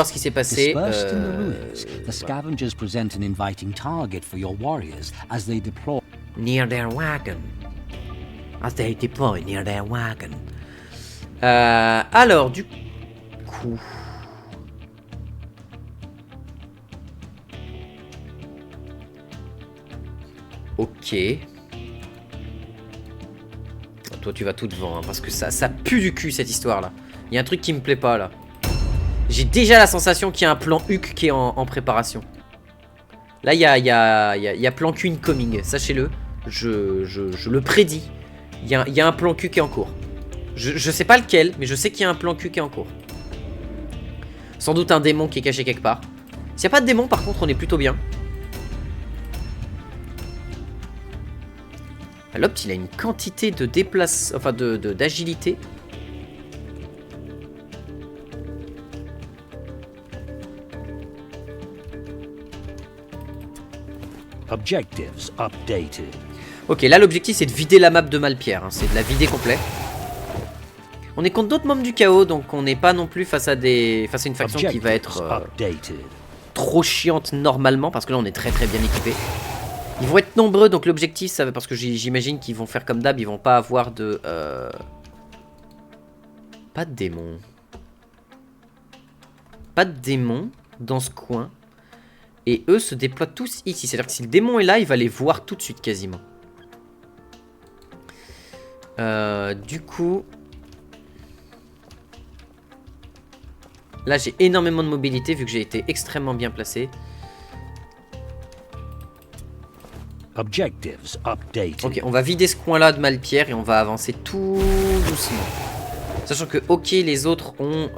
Ce qui s'est passé. Dispersed in the ruins, the scavengers present an inviting target for your warriors as they deploy. Near their wagon. As they deploy near their wagon. Alors, du coup. Ok. Toi, tu vas tout devant, hein, parce que ça pue du cul cette histoire-là. Il y a un truc qui me plaît pas là. J'ai déjà la sensation qu'il y a un plan Huck qui est en préparation. Là, il y a plan Q incoming, sachez-le. Je le prédis. Il y a un plan Q qui est en cours. Je sais pas lequel, mais je sais qu'il y a un plan Q qui est en cours. Sans doute un démon qui est caché quelque part. S'il n'y a pas de démon, par contre, on est plutôt bien. L'Opt, il a une quantité de déplace... Enfin, d'agilité. Objectives updated. Ok, là, l'objectif, c'est de vider la map de Malpierre. Hein. C'est de la vider complet. On est contre d'autres membres du chaos, donc on n'est pas non plus face à une faction qui va être trop chiante normalement, parce que là, on est très très bien équipé. Ils vont être nombreux, donc l'objectif, ça va, parce que j'imagine qu'ils vont faire comme d'hab, ils vont pas avoir de... Pas de démons. Pas de démons dans ce coin. Et eux se déploient tous ici. C'est-à-dire que si le démon est là, il va les voir tout de suite quasiment. Du coup... Là, j'ai énormément de mobilité vu que j'ai été extrêmement bien placé. Objectives updated. Ok, on va vider ce coin-là de Malpierre et on va avancer tout doucement. Sachant que, ok, les autres ont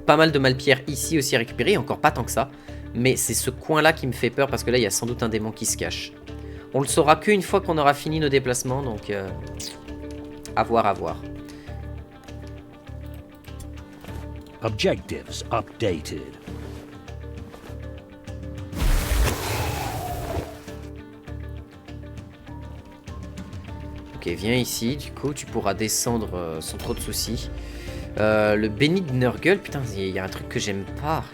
pas mal de Malpierre ici aussi à récupérer, encore pas tant que ça. Mais c'est ce coin-là qui me fait peur parce que là, il y a sans doute un démon qui se cache. On le saura qu'une fois qu'on aura fini nos déplacements, donc à voir, à voir. Objectives updated. Ok, viens ici, du coup, tu pourras descendre sans trop de soucis. Le béni de Nurgle, putain, il y a un truc que j'aime pas.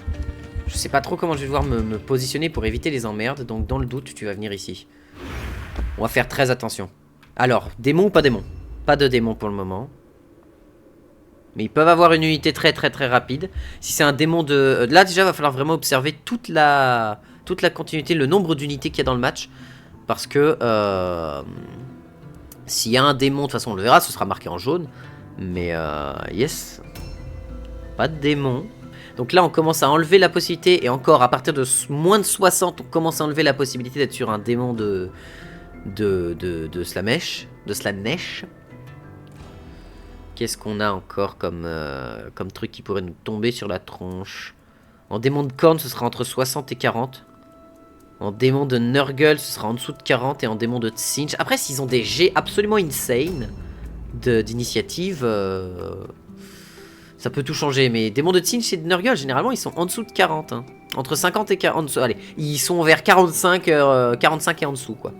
Je sais pas trop comment je vais devoir me positionner pour éviter les emmerdes, donc dans le doute, tu vas venir ici. On va faire très attention. Alors, démon ou pas démon? Pas de démon pour le moment. Mais ils peuvent avoir une unité très très très rapide. Si c'est un démon de... Là déjà, il va falloir vraiment observer toute la continuité, le nombre d'unités qu'il y a dans le match. Parce que... S'il y a un démon, de toute façon on le verra, ce sera marqué en jaune. Mais yes. Pas de démon. Donc là on commence à enlever la possibilité. Et encore à partir de moins de 60, on commence à enlever la possibilité d'être sur un démon de Slamesh. De Slanesh. Qu'est-ce qu'on a encore comme truc qui pourrait nous tomber sur la tronche? En démon de corne, ce sera entre 60 et 40. En démon de Nurgle, ce sera en dessous de 40. Et en démon de Tsinch... Après, s'ils ont des jets absolument insane d'initiative, ça peut tout changer. Mais démon de Tsinch et de Nurgle, généralement, ils sont en dessous de 40. Hein. Entre 50 et 40... Allez, ils sont vers 45 et en dessous, quoi.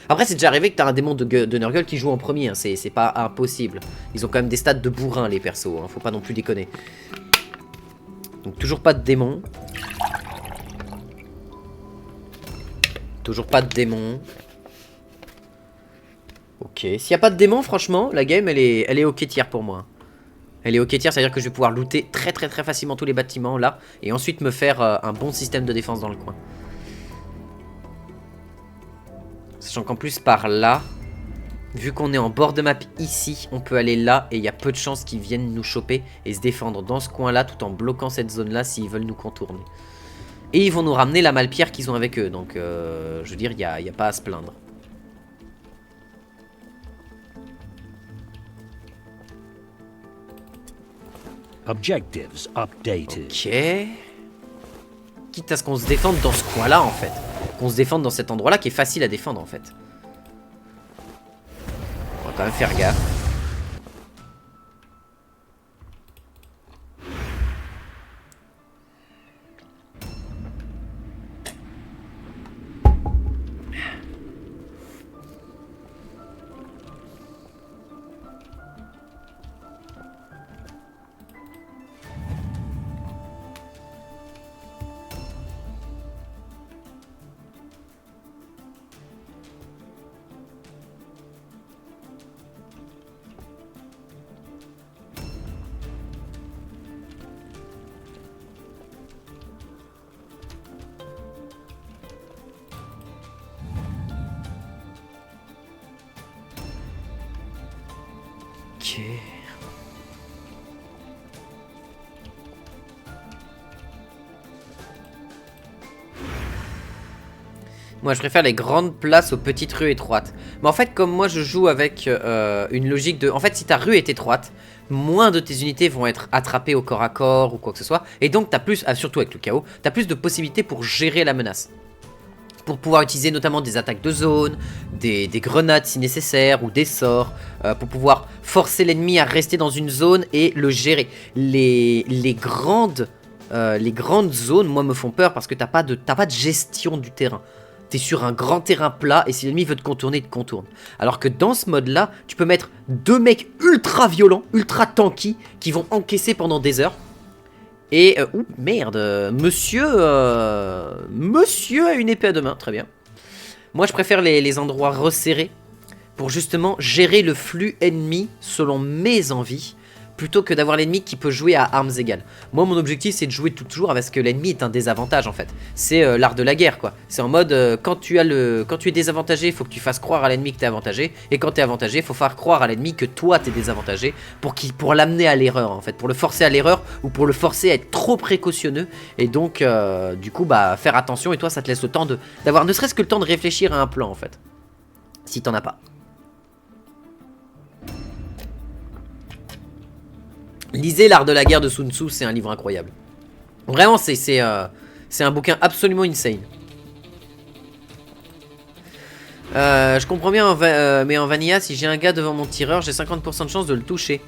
Après, c'est déjà arrivé que t'as un démon de Nurgle qui joue en premier, hein. C'est pas impossible. Ils ont quand même des stats de bourrin, les persos, hein. Faut pas non plus déconner. Donc, toujours pas de démon. Toujours pas de démon. Ok. S'il n'y a pas de démon, franchement, la game, elle est ok tiers pour moi. Elle est ok tiers, c'est-à-dire que je vais pouvoir looter très très très facilement tous les bâtiments, là. Et ensuite me faire un bon système de défense dans le coin. Sachant qu'en plus par là, vu qu'on est en bord de map ici, on peut aller là et il y a peu de chances qu'ils viennent nous choper et se défendre dans ce coin là tout en bloquant cette zone là s'ils veulent nous contourner. Et ils vont nous ramener la Malpierre qu'ils ont avec eux, donc je veux dire, il n'y a pas à se plaindre. Objectives updated. Ok. Quitte à ce qu'on se défende dans ce coin là en fait. Qu'on se défende dans cet endroit là qui est facile à défendre en fait. On va quand même faire gaffe. Ok. Moi, je préfère les grandes places aux petites rues étroites. Mais en fait, comme moi, je joue avec une logique de... En fait, si ta rue est étroite, moins de tes unités vont être attrapées au corps à corps ou quoi que ce soit. Et donc, t'as plus, surtout avec le chaos, t'as plus de possibilités pour gérer la menace. Pour pouvoir utiliser notamment des attaques de zone, des grenades si nécessaire, ou des sorts, pour pouvoir forcer l'ennemi à rester dans une zone et le gérer. Les grandes zones, moi, me font peur parce que t'as pas de gestion du terrain. T'es sur un grand terrain plat et si l'ennemi veut te contourner, il te contourne. Alors que dans ce mode là, tu peux mettre deux mecs ultra violents, ultra tanky, qui vont encaisser pendant des heures. Et, ouh, merde, monsieur a une épée à deux mains, très bien. Moi je préfère les endroits resserrés pour justement gérer le flux ennemi selon mes envies, plutôt que d'avoir l'ennemi qui peut jouer à armes égales. Moi mon objectif c'est de jouer toujours avec ce que l'ennemi est un désavantage en fait. C'est l'art de la guerre quoi. C'est en mode quand tu es désavantagé, il faut que tu fasses croire à l'ennemi que tu es avantagé. Et quand tu es avantagé, il faut faire croire à l'ennemi que toi tu es désavantagé pour l'amener à l'erreur en fait. Pour le forcer à l'erreur ou pour le forcer à être trop précautionneux. Et donc du coup bah faire attention et toi ça te laisse le temps d'avoir ne serait-ce que le temps de réfléchir à un plan en fait. Si t'en as pas. Lisez l'art de la guerre de Sun Tzu, c'est un livre incroyable. Vraiment, c'est un bouquin absolument insane. Je comprends bien, mais en Vanilla, si j'ai un gars devant mon tireur, j'ai 50% de chance de le toucher.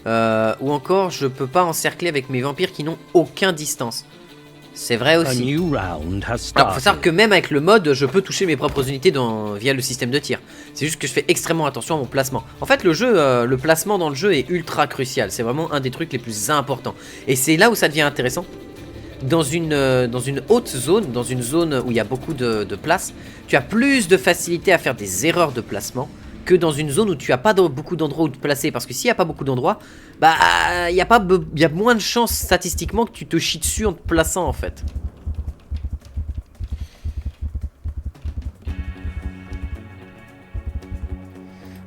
Ou encore, je peux pas encercler avec mes vampires qui n'ont aucun distance. C'est vrai aussi. Alors, faut savoir que même avec le mode, je peux toucher mes propres unités via le système de tir. C'est juste que je fais extrêmement attention à mon placement. En fait, le placement dans le jeu est ultra crucial. C'est vraiment un des trucs les plus importants. Et c'est là où ça devient intéressant. Dans une haute zone, dans une zone où il y a beaucoup de place, tu as plus de facilité à faire des erreurs de placement que dans une zone où tu n'as pas beaucoup d'endroits où te placer. Parce que s'il n'y a pas beaucoup d'endroits, bah il y a moins de chances statistiquement que tu te chies dessus en te plaçant en fait.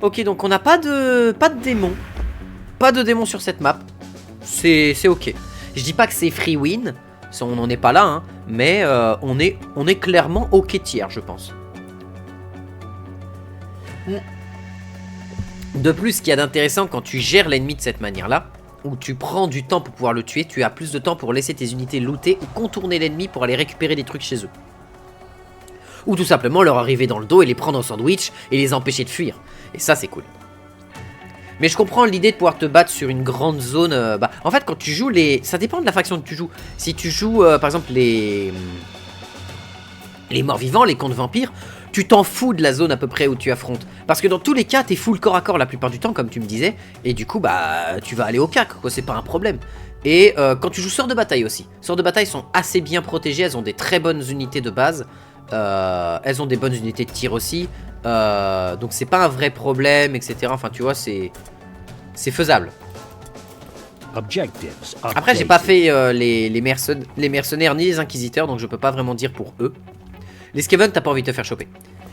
Ok, donc on n'a pas de démons. Pas de démons sur cette map. C'est ok. Je dis pas que c'est free win, on n'en est pas là, hein, mais on est clairement ok tiers, je pense. De plus, ce qu'il y a d'intéressant quand tu gères l'ennemi de cette manière-là, où tu prends du temps pour pouvoir le tuer, tu as plus de temps pour laisser tes unités looter ou contourner l'ennemi pour aller récupérer des trucs chez eux. Ou tout simplement leur arriver dans le dos et les prendre en sandwich et les empêcher de fuir. Et ça, c'est cool. Mais je comprends l'idée de pouvoir te battre sur une grande zone. En fait, quand tu joues ça dépend de la faction que tu joues. Si tu joues, par exemple, les morts vivants, les contes vampires, tu t'en fous de la zone à peu près où tu affrontes. Parce que dans tous les cas, t'es full corps à corps la plupart du temps, comme tu me disais. Et du coup, bah, tu vas aller au cac, quoi, c'est pas un problème. Et quand tu joues sœurs de bataille aussi. Sœurs de bataille sont assez bien protégées, elles ont des très bonnes unités de base. Elles ont des bonnes unités de tir aussi. Donc c'est pas un vrai problème, etc. Enfin, tu vois, c'est faisable. Après, j'ai pas fait les mercenaires ni les inquisiteurs, donc je peux pas vraiment dire pour eux. Les Skaven, t'as pas envie de te faire choper.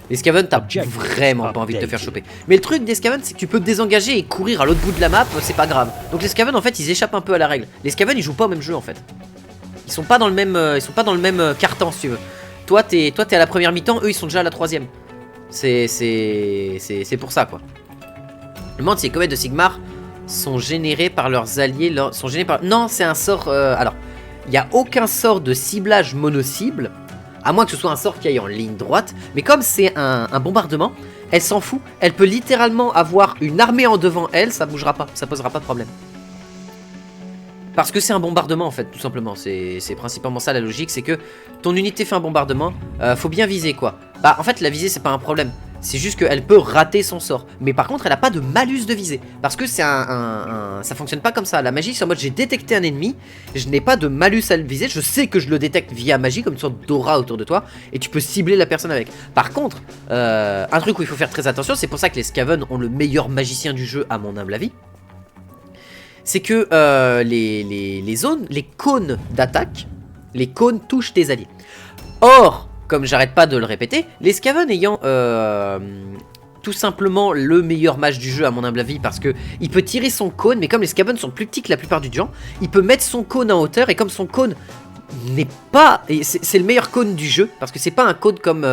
Les Skaven, t'as vraiment pas envie de te faire choper. Mais le truc des Skaven, c'est que tu peux te désengager et courir à l'autre bout de la map, c'est pas grave. Donc les Skaven, en fait, ils échappent un peu à la règle. Les Skaven, ils jouent pas au même jeu, en fait. Ils sont pas dans le même carton, si tu veux. Toi, t'es à la première mi-temps, eux, ils sont déjà à la troisième. C'est pour ça, quoi. Le monde, c'est que les comètes de Sigmar sont générés par leurs alliés. Non, c'est un sort... alors, il n'y a aucun sort de ciblage mono-cible. À moins que ce soit un sort qui aille en ligne droite. Mais comme c'est un bombardement, elle s'en fout. Elle peut littéralement avoir une armée en devant elle, ça bougera pas, ça posera pas de problème. Parce que c'est un bombardement en fait, tout simplement. C'est principalement ça la logique, c'est que ton unité fait un bombardement, faut bien viser quoi. Bah en fait la visée c'est pas un problème. C'est juste qu'elle peut rater son sort. Mais par contre elle a pas de malus de visée. Parce que c'est ça fonctionne pas comme ça. La magie c'est en mode j'ai détecté un ennemi, je n'ai pas de malus à le viser, je sais que je le détecte via magie, comme une sorte d'aura autour de toi, et tu peux cibler la personne avec. Par contre, un truc où il faut faire très attention, c'est pour ça que les Skaven ont le meilleur magicien du jeu à mon humble avis. C'est que les zones, les cônes d'attaque, les cônes touchent tes alliés. Or, comme j'arrête pas de le répéter, les Skaven ayant tout simplement le meilleur mage du jeu à mon humble avis, parce que il peut tirer son cône, mais comme les Skaven sont plus petits que la plupart du temps, il peut mettre son cône en hauteur, et comme son cône n'est pas... C'est le meilleur cône du jeu, parce que c'est pas un cône comme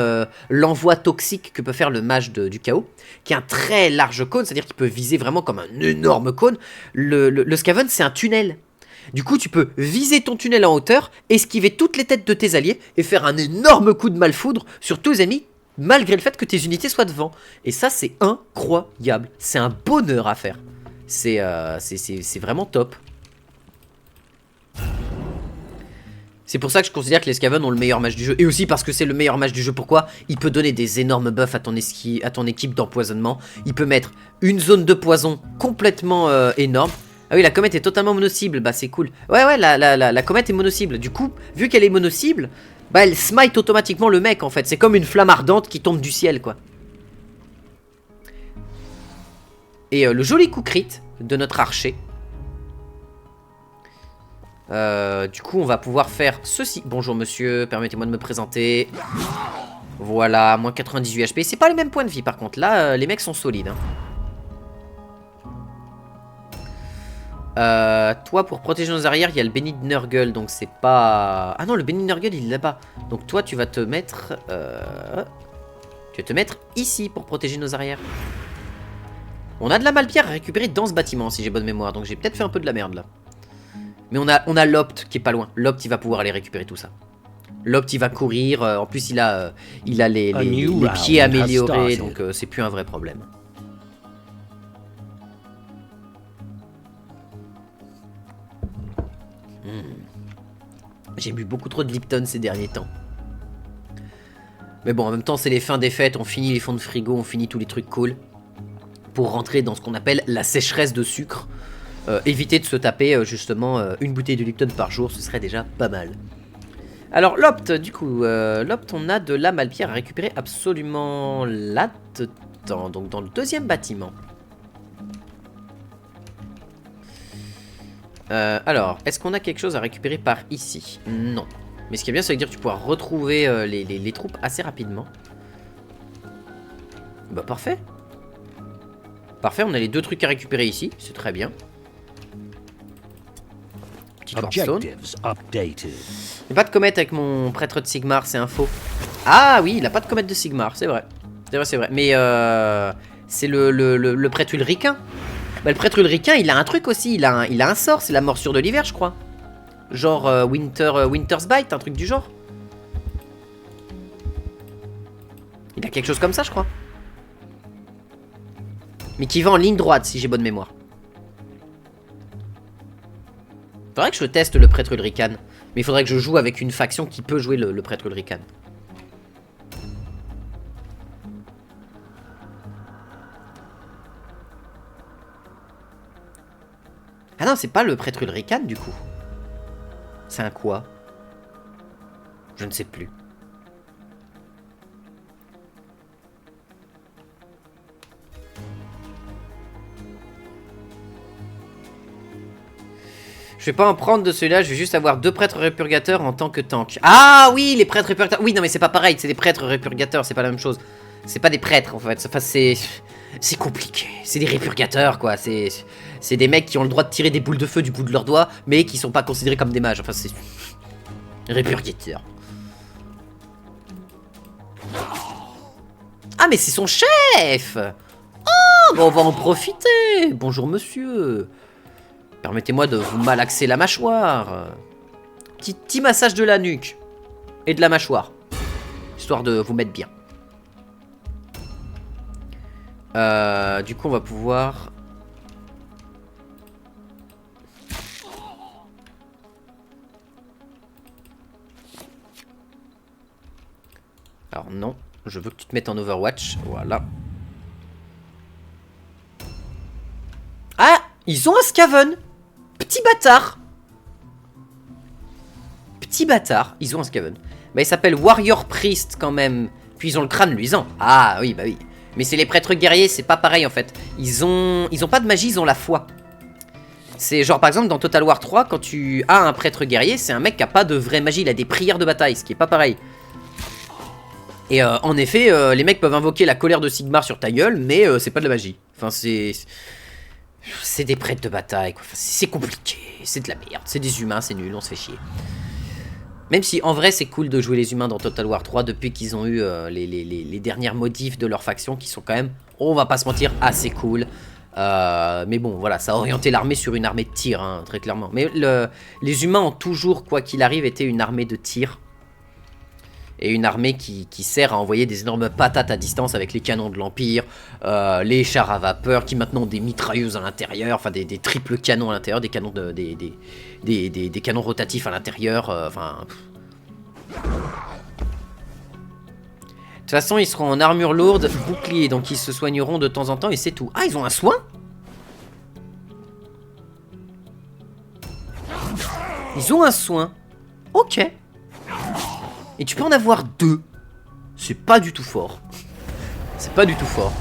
l'envoi toxique que peut faire le mage du chaos, qui est un très large cône, c'est-à-dire qu'il peut viser vraiment comme un énorme cône. Le Skaven, c'est un tunnel. Du coup, tu peux viser ton tunnel en hauteur, esquiver toutes les têtes de tes alliés, et faire un énorme coup de malfoudre sur tous les ennemis, malgré le fait que tes unités soient devant. Et ça, c'est incroyable. C'est un bonheur à faire. C'est vraiment top. C'est pour ça que je considère que les Skaven ont le meilleur mage du jeu. Et aussi parce que c'est le meilleur mage du jeu. Pourquoi? Il peut donner des énormes buffs à ton équipe d'empoisonnement. Il peut mettre une zone de poison complètement énorme. Ah oui, la comète est totalement mono-cible. Bah c'est cool. Ouais, la comète est mono-cible. Du coup, vu qu'elle est mono-cible, bah elle smite automatiquement le mec en fait. C'est comme une flamme ardente qui tombe du ciel quoi. Et le joli coup crit de notre archer. Du coup on va pouvoir faire ceci. Bonjour monsieur, permettez-moi de me présenter. Voilà, moins 98 HP. C'est pas les mêmes points de vie par contre. Là les mecs sont solides toi pour protéger nos arrières il y a le béni de Nurgle. Donc c'est pas... Ah non, le béni de Nurgle il est là-bas. Donc toi tu vas te mettre tu vas te mettre ici pour protéger nos arrières. On a de la malpierre à récupérer dans ce bâtiment si j'ai bonne mémoire. Donc j'ai peut-être fait un peu de la merde là. Mais on a l'Opt qui est pas loin. L'Opt il va pouvoir aller récupérer tout ça. L'Opt il va courir. En plus il a les pieds améliorés. Donc c'est plus un vrai problème. J'ai bu beaucoup trop de Lipton ces derniers temps. Mais bon, en même temps c'est les fins des fêtes. On finit les fonds de frigo. On finit tous les trucs cool. Pour rentrer dans ce qu'on appelle la sécheresse de sucre. Éviter de se taper justement une bouteille de Lipton par jour, ce serait déjà pas mal. Alors l'Opt, du coup, l'Opt on a de la malpierre à récupérer absolument là-dedans, donc dans le deuxième bâtiment. Alors, est-ce qu'on a quelque chose à récupérer par ici? Non. Mais ce qui est bien, ça veut dire que tu pourras retrouver les troupes assez rapidement. Bah parfait. Parfait, on a les deux trucs à récupérer ici, c'est très bien. Objectives updated. Il n'y a pas de comète avec mon prêtre de Sigmar, c'est un faux. Ah oui, il n'a pas de comète de Sigmar, c'est vrai. C'est vrai. Mais c'est le prêtre ulricain. Bah, le prêtre ulricain, il a un truc aussi. Il a un sort, c'est la morsure de l'hiver, je crois. Genre Winter's Bite, un truc du genre. Il a quelque chose comme ça, je crois. Mais qui va en ligne droite, si j'ai bonne mémoire. Faudrait que je teste le prêtre Ulrican. Mais il faudrait que je joue avec une faction qui peut jouer le prêtre Ulrican. Ah non, c'est pas le prêtre Ulrican du coup. C'est un quoi? Je ne sais plus. Je vais pas en prendre de celui-là, je vais juste avoir 2 prêtres répurgateurs en tant que tank. Ah oui, les prêtres répurgateurs. Oui, non mais c'est pas pareil, c'est des prêtres répurgateurs, c'est pas la même chose. C'est pas des prêtres en fait, enfin, c'est compliqué. C'est des répurgateurs quoi, c'est des mecs qui ont le droit de tirer des boules de feu du bout de leurs doigts, mais qui sont pas considérés comme des mages. Enfin c'est... Répurgateurs. Ah mais c'est son chef. Oh, bah on va en profiter. Bonjour monsieur. Permettez-moi de vous malaxer la mâchoire. Petit massage de la nuque. Et de la mâchoire. Histoire de vous mettre bien. Du coup, on va pouvoir... Alors non, je veux que tu te mettes en Overwatch. Voilà. Ah, ils ont un Skaven. Petit bâtard. Petit bâtard. Ils ont un Skaven. Bah il s'appelle Warrior Priest quand même. Puis ils ont le crâne luisant. Ah oui, bah oui. Mais c'est les prêtres guerriers, c'est pas pareil en fait. Ils ont pas de magie, ils ont la foi. C'est genre par exemple dans Total War 3, quand tu as un prêtre guerrier, c'est un mec qui a pas de vraie magie, il a des prières de bataille, ce qui est pas pareil. Et en effet, les mecs peuvent invoquer la colère de Sigmar sur ta gueule, mais c'est pas de la magie. Enfin, c'est des prêtres de bataille, quoi. Enfin, c'est compliqué, c'est de la merde. C'est des humains, c'est nul, on se fait chier. Même si, en vrai, c'est cool de jouer les humains dans Total War 3 depuis qu'ils ont eu les dernières modifs de leur faction qui sont quand même, on va pas se mentir, assez cool. Mais bon, voilà, ça a orienté l'armée sur une armée de tir, hein, très clairement. Mais les humains ont toujours, quoi qu'il arrive, été une armée de tir. Et une armée qui sert à envoyer des énormes patates à distance avec les canons de l'Empire, les chars à vapeur qui maintenant ont des mitrailleuses à l'intérieur, enfin des triples canons à l'intérieur, des canons des canons rotatifs à l'intérieur, enfin... De toute façon, ils seront en armure lourde, bouclier, donc ils se soigneront de temps en temps et c'est tout. Ah, ils ont un soin? Ils ont un soin. Ok. Et tu peux en avoir 2. C'est pas du tout fort. C'est pas du tout fort.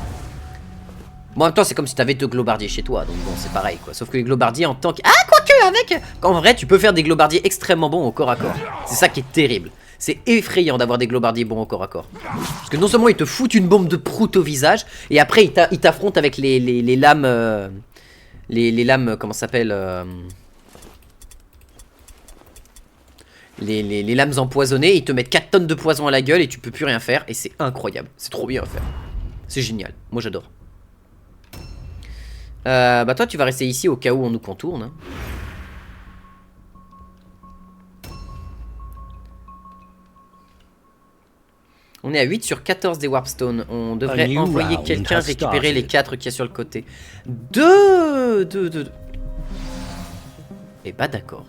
Bon, en même temps, c'est comme si t'avais 2 globardiers chez toi. Donc bon, c'est pareil, quoi. Sauf que les globardiers en tant que... Ah, quoique, avec... En vrai, tu peux faire des globardiers extrêmement bons au corps à corps. C'est ça qui est terrible. C'est effrayant d'avoir des globardiers bons au corps à corps. Parce que non seulement ils te foutent une bombe de prout au visage, et après ils t'affrontent avec les lames... les lames, comment ça s'appelle les lames empoisonnées, ils te mettent 4 tonnes de poison à la gueule et tu peux plus rien faire. Et c'est incroyable, c'est trop bien à faire. C'est génial, moi j'adore. Bah toi tu vas rester ici au cas où on nous contourne, hein. On est à 8 sur 14 des Warpstones. On devrait envoyer quelqu'un récupérer les 4 qu'il y a sur le côté. 2. Eh bah d'accord.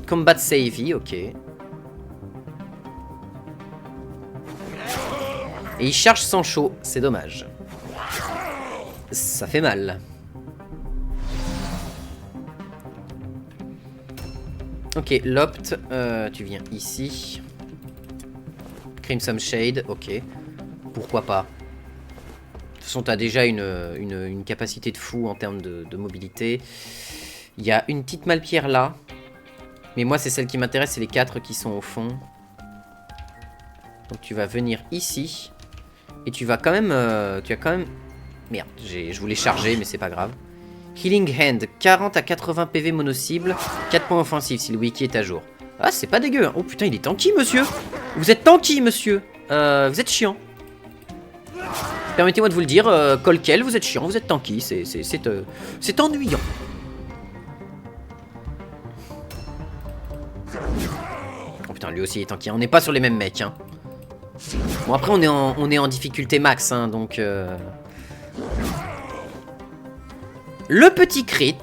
Combat Savvy, ok. Et il charge sans chaud, c'est dommage. Ça fait mal. Ok, Lopt, tu viens ici. Crimson Shade, ok. Pourquoi pas. De toute façon, t'as déjà une capacité de fou en termes de mobilité. Il y a une petite malpierre là. Mais moi, c'est celle qui m'intéresse, c'est les 4 qui sont au fond. Donc tu vas venir ici. Et tu vas quand même... tu as quand même... Merde, je voulais charger, mais c'est pas grave. Healing Hand, 40 à 80 PV mono-cible, 4 points offensifs si le wiki est à jour. Ah, c'est pas dégueu, hein. Oh putain, il est tanky, monsieur. Vous êtes tanky, monsieur. Vous êtes chiant. Permettez-moi de vous le dire, Colkel, vous êtes chiant, vous êtes tanky, c'est ennuyant. Oh putain, lui aussi est tanky, on n'est pas sur les mêmes mecs, hein. Bon, après, on est en difficulté max, hein, donc... Le petit crit.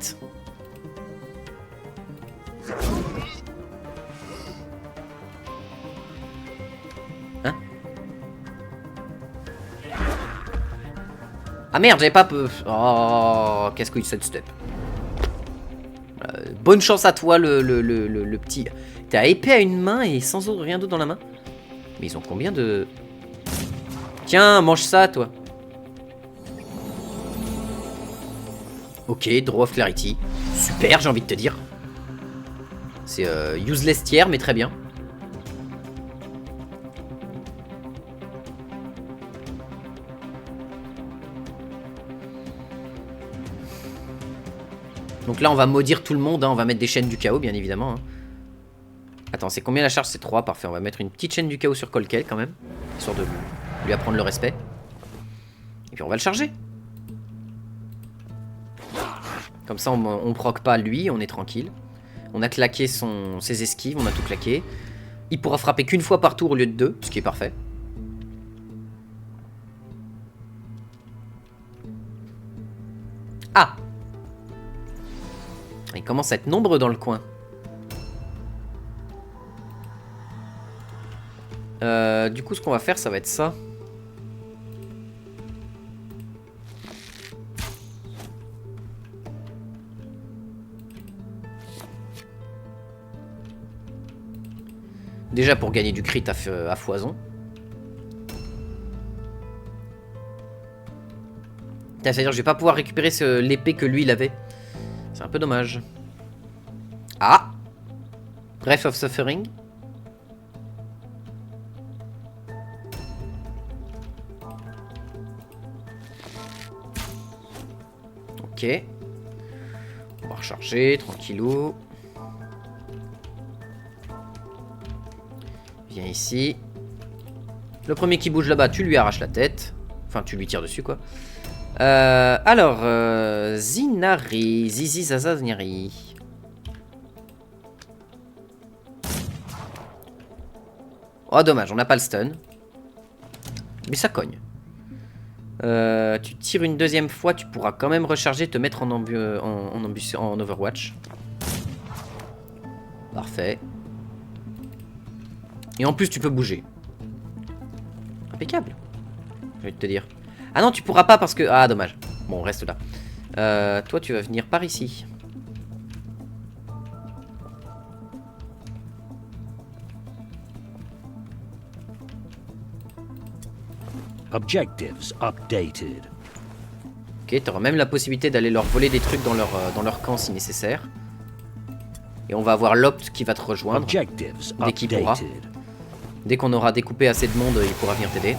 Hein? Ah merde, j'avais pas peu... Oh, casse-couille de sidestep. Bonne chance à toi, le petit... T'as épée à une main et sans rien d'autre dans la main. Mais ils ont combien de... Tiens, mange ça, toi. Ok, Draw of Clarity. Super, j'ai envie de te dire. C'est useless tier, mais très bien. Donc là, on va maudire tout le monde, hein. On va mettre des chaînes du chaos, bien évidemment, hein. Attends, c'est combien la charge? C'est 3, parfait. On va mettre une petite chaîne du chaos sur Colkel, quand même. Histoire de lui apprendre le respect. Et puis on va le charger. Comme ça, on proc pas lui, on est tranquille. On a claqué ses esquives, on a tout claqué. Il pourra frapper qu'une fois par tour au lieu de 2, ce qui est parfait. Ah! Il commence à être nombreux dans le coin. Du coup, ce qu'on va faire, ça va être ça. Déjà pour gagner du crit à foison. C'est-à-dire que je vais pas pouvoir récupérer l'épée que lui il avait. C'est un peu dommage. Ah! Breath of Suffering. Ok. On va recharger, tranquillou. Viens ici. Le premier qui bouge là-bas, tu lui arraches la tête. Enfin, tu lui tires dessus, quoi. Alors, Zinari. Zizi Zaza Zinari. Oh, dommage, on n'a pas le stun. Mais ça cogne. Tu tires une deuxième fois, tu pourras quand même recharger, te mettre en Overwatch. Parfait. Et en plus, tu peux bouger. Impeccable. Je vais te dire. Ah non, tu pourras pas parce que... Ah, dommage. Bon, on reste là. Toi, tu vas venir par ici. Objectives updated. Ok, t'auras même la possibilité d'aller leur voler des trucs dans leur camp si nécessaire. Et on va avoir l'Opt qui va te rejoindre. Objectives Dès qu'il pourra. updated. Dès qu'on aura découpé assez de monde, il pourra venir t'aider.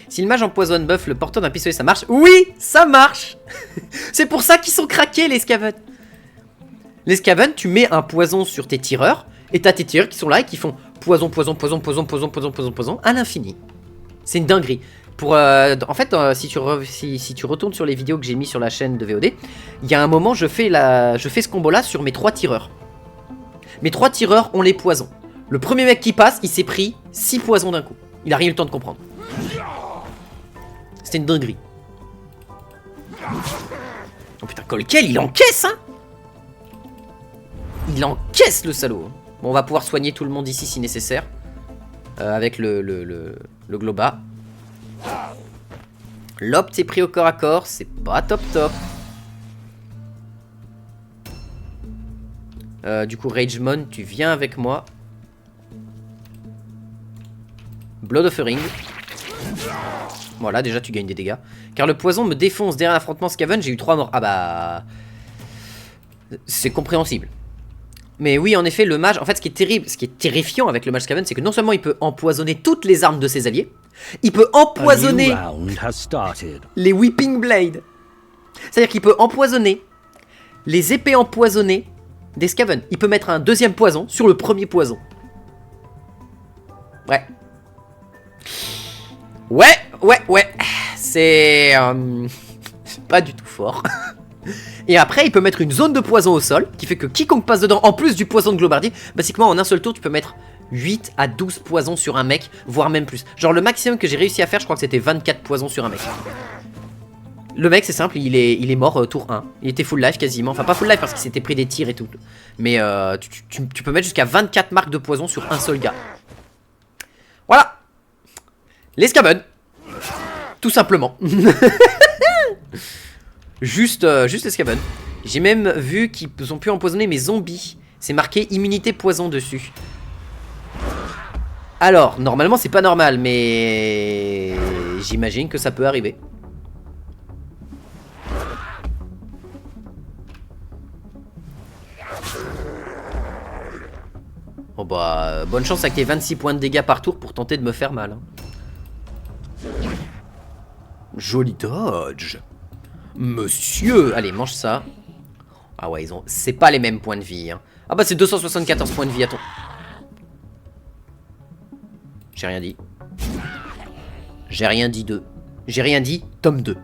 Si le mage empoisonne buff le porteur d'un pistolet, ça marche? Oui, ça marche. C'est pour ça qu'ils sont craqués, les Skaven. Les Skaven, tu mets un poison sur tes tireurs, et t'as tes tireurs qui sont là et qui font poison, poison, poison, poison, poison, poison, poison, poison, à l'infini. C'est une dinguerie. En fait, si tu retournes sur les vidéos que j'ai mis sur la chaîne de VOD, il y a un moment, je fais ce combo-là sur mes 3 tireurs. Mes 3 tireurs ont les poisons. Le premier mec qui passe, il s'est pris 6 poisons d'un coup. Il a rien eu le temps de comprendre. C'était une dinguerie. Oh putain, Colkel, il encaisse, hein. Il encaisse, le salaud. Bon, on va pouvoir soigner tout le monde ici si nécessaire. Avec le Globa. L'Opt est pris au corps à corps. C'est pas top top. Du coup, Ragemon, tu viens avec moi. Blood Offering. Voilà, déjà tu gagnes des dégâts. Car le poison me défonce. Derrière l'affrontement Skaven, j'ai eu 3 morts. Ah bah... C'est compréhensible. Mais oui, en effet, le mage... En fait, ce qui est terrible, ce qui est terrifiant avec le mage Skaven, c'est que non seulement il peut empoisonner toutes les armes de ses alliés, il peut empoisonner les Whipping Blades. C'est-à-dire qu'il peut empoisonner les épées empoisonnées des Skaven. Il peut mettre un deuxième poison sur le premier poison. Ouais. Ouais. C'est pas du tout fort. Et après, il peut mettre une zone de poison au sol, qui fait que quiconque passe dedans, en plus du poison de Globardier, basiquement, en un seul tour, tu peux mettre 8 à 12 poisons sur un mec, voire même plus. Genre, le maximum que j'ai réussi à faire, je crois que c'était 24 poisons sur un mec. Le mec, c'est simple, il est mort tour 1. Il était full life quasiment. Enfin, pas full life parce qu'il s'était pris des tirs et tout. Mais tu peux mettre jusqu'à 24 marques de poison sur un seul gars. Voilà. Les Skaven. Tout simplement. Juste les Skaven. J'ai même vu qu'ils ont pu empoisonner mes zombies. C'est marqué immunité poison dessus. Alors, normalement c'est pas normal, mais j'imagine que ça peut arriver. Oh bah, bonne chance avec tes 26 points de dégâts par tour pour tenter de me faire mal. Hein. Joli dodge. Monsieur. Allez, mange ça. Ah ouais, c'est pas les mêmes points de vie. Hein. Ah bah c'est 274 points de vie à ton... J'ai rien dit. J'ai rien dit de... J'ai rien dit, tome 2.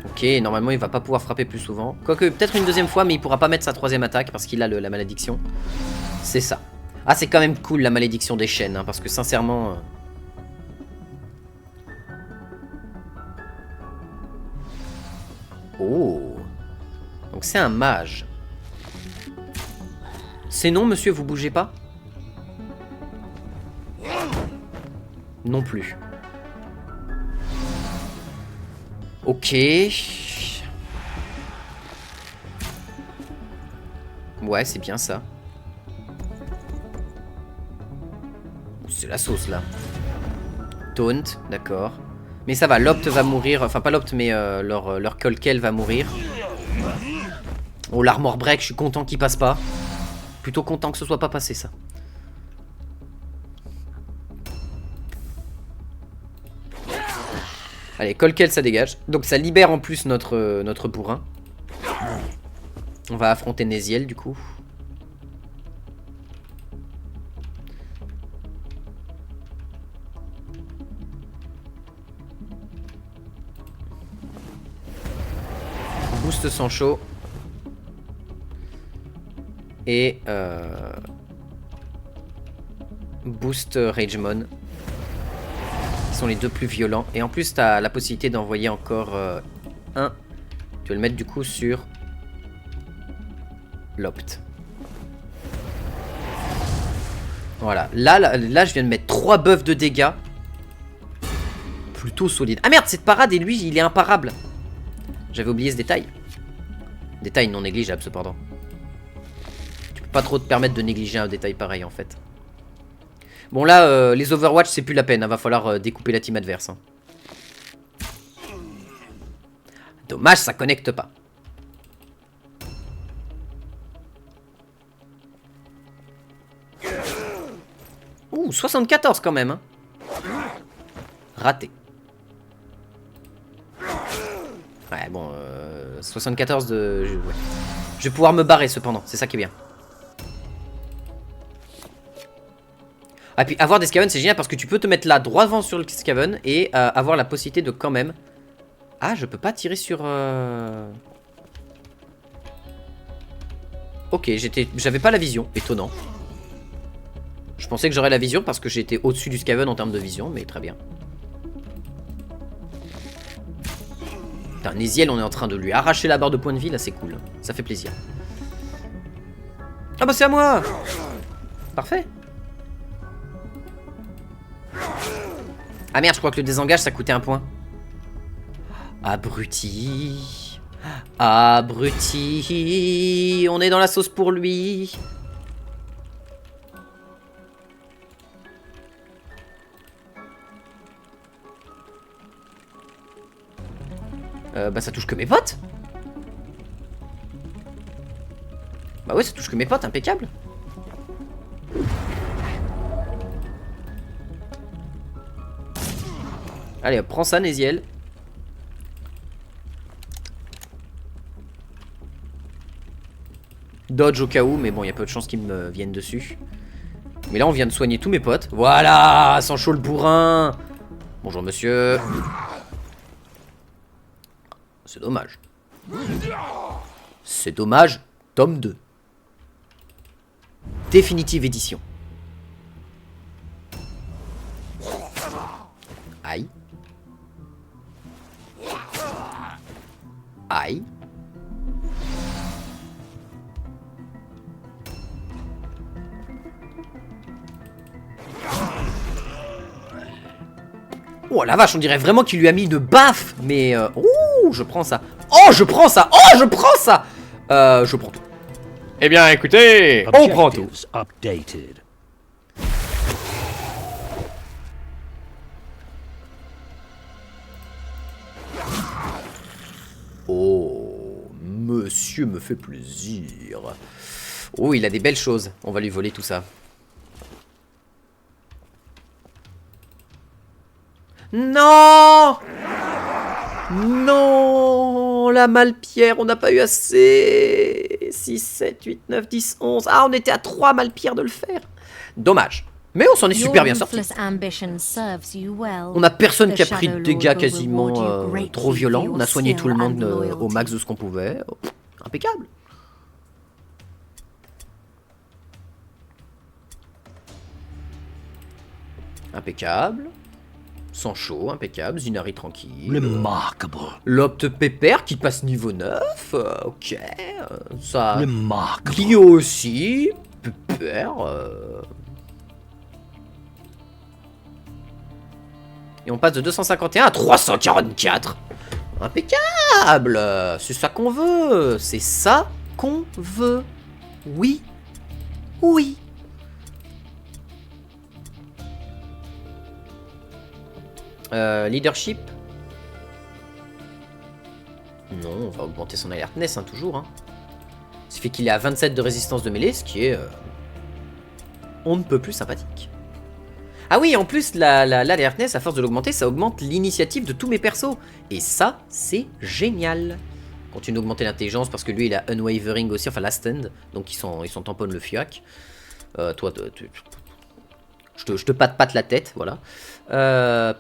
Ok, normalement il va pas pouvoir frapper plus souvent. Quoique, peut-être une deuxième fois, mais il pourra pas mettre sa troisième attaque parce qu'il a la malédiction. C'est ça. Ah, c'est quand même cool la malédiction des chaînes, hein, parce que sincèrement... Oh. Donc c'est un mage. C'est non, monsieur, vous bougez pas? Non plus. Ok. Ouais, c'est bien ça. C'est la sauce là. Taunt, d'accord. Mais ça va, l'Opt va mourir. Enfin, pas l'Opt, mais leur Colkel va mourir. Oh, l'armor break, je suis content qu'il passe pas. Plutôt content que ce soit pas passé, ça. Allez, Colkel, ça dégage. Donc ça libère en plus notre bourrin. On va affronter Néziel, du coup. Boost Sancho. Et Boost Ragemon. Qui sont les deux plus violents. Et en plus, tu as la possibilité d'envoyer encore un. Tu vas le mettre du coup sur l'Opt. Voilà. Là, je viens de mettre 3 buffs de dégâts. Plutôt solide. Ah merde, cette parade, et lui, il est imparable. J'avais oublié ce détail. Détail non négligeable, cependant. Tu peux pas trop te permettre de négliger un détail pareil, en fait. Bon, là, les Overwatch, c'est plus la peine. Hein. Va falloir découper la team adverse. Hein. Dommage, ça connecte pas. Ouh, 74 quand même. Hein. Raté. Ouais, bon, 74 de... Ouais. Je vais pouvoir me barrer cependant, c'est ça qui est bien. Ah, puis avoir des Skaven, c'est génial parce que tu peux te mettre là, droit devant sur le Skaven et avoir la possibilité de quand même... Ah, je peux pas tirer sur... Ok, j'avais pas la vision, étonnant. Je pensais que j'aurais la vision parce que j'étais au-dessus du Skaven en termes de vision, mais très bien. Putain, Néziel, on est en train de lui arracher la barre de points de vie, là c'est cool. Ça fait plaisir. Ah bah c'est à moi. Parfait. Ah merde, je crois que le désengage ça coûtait 1 point. Abruti. Abruti. On est dans la sauce pour lui. Bah ça touche que mes potes. Bah ouais, ça touche que mes potes, impeccable. Allez, hop, prends ça, Néziel. Dodge au cas où, mais bon, il y a peu de chances qu'ils me viennent dessus. Mais là, on vient de soigner tous mes potes. Voilà, Sancho le bourrin. Bonjour, monsieur. C'est dommage. C'est dommage, tome 2. Définitive édition. Aïe. Aïe. Oh la vache, on dirait vraiment qu'il lui a mis une baffe. Mais ouh, je prends ça. Oh, je prends ça. Oh, je prends ça. Je prends tout. Eh bien, écoutez, on prend tout. Updated. Oh, monsieur me fait plaisir. Oh, il a des belles choses. On va lui voler tout ça. Non! Non! La malpierre, on n'a pas eu assez. 6, 7, 8, 9, 10, 11. Ah, on était à 3 malpierres de le faire. Dommage. Mais on s'en est super bien sorti. On a personne qui a pris de dégâts quasiment trop violents. On a soigné tout le monde au max de ce qu'on pouvait. Impeccable. Impeccable. Sancho, impeccable. Zinari, tranquille. Remarkable. L'Opt Pépère qui passe niveau 9. Ok. Ça. Remarkable. Clio aussi. Pépère. Et on passe de 251 à 344. Impeccable. C'est ça qu'on veut. C'est ça qu'on veut. Oui. Oui. Leadership. Non, on va augmenter son alertness, hein, toujours. Hein. Ce qui fait qu'il est à 27 de résistance de mêlée, ce qui est... on ne peut plus sympathique. Ah oui, en plus, l'alertness, à force de l'augmenter, ça augmente l'initiative de tous mes persos. Et ça, c'est génial. Continue d'augmenter l'intelligence, parce que lui, il a Unwavering aussi, enfin Last Stand. Donc ils sont tamponne le fiac. Toi, je te patte la tête, voilà.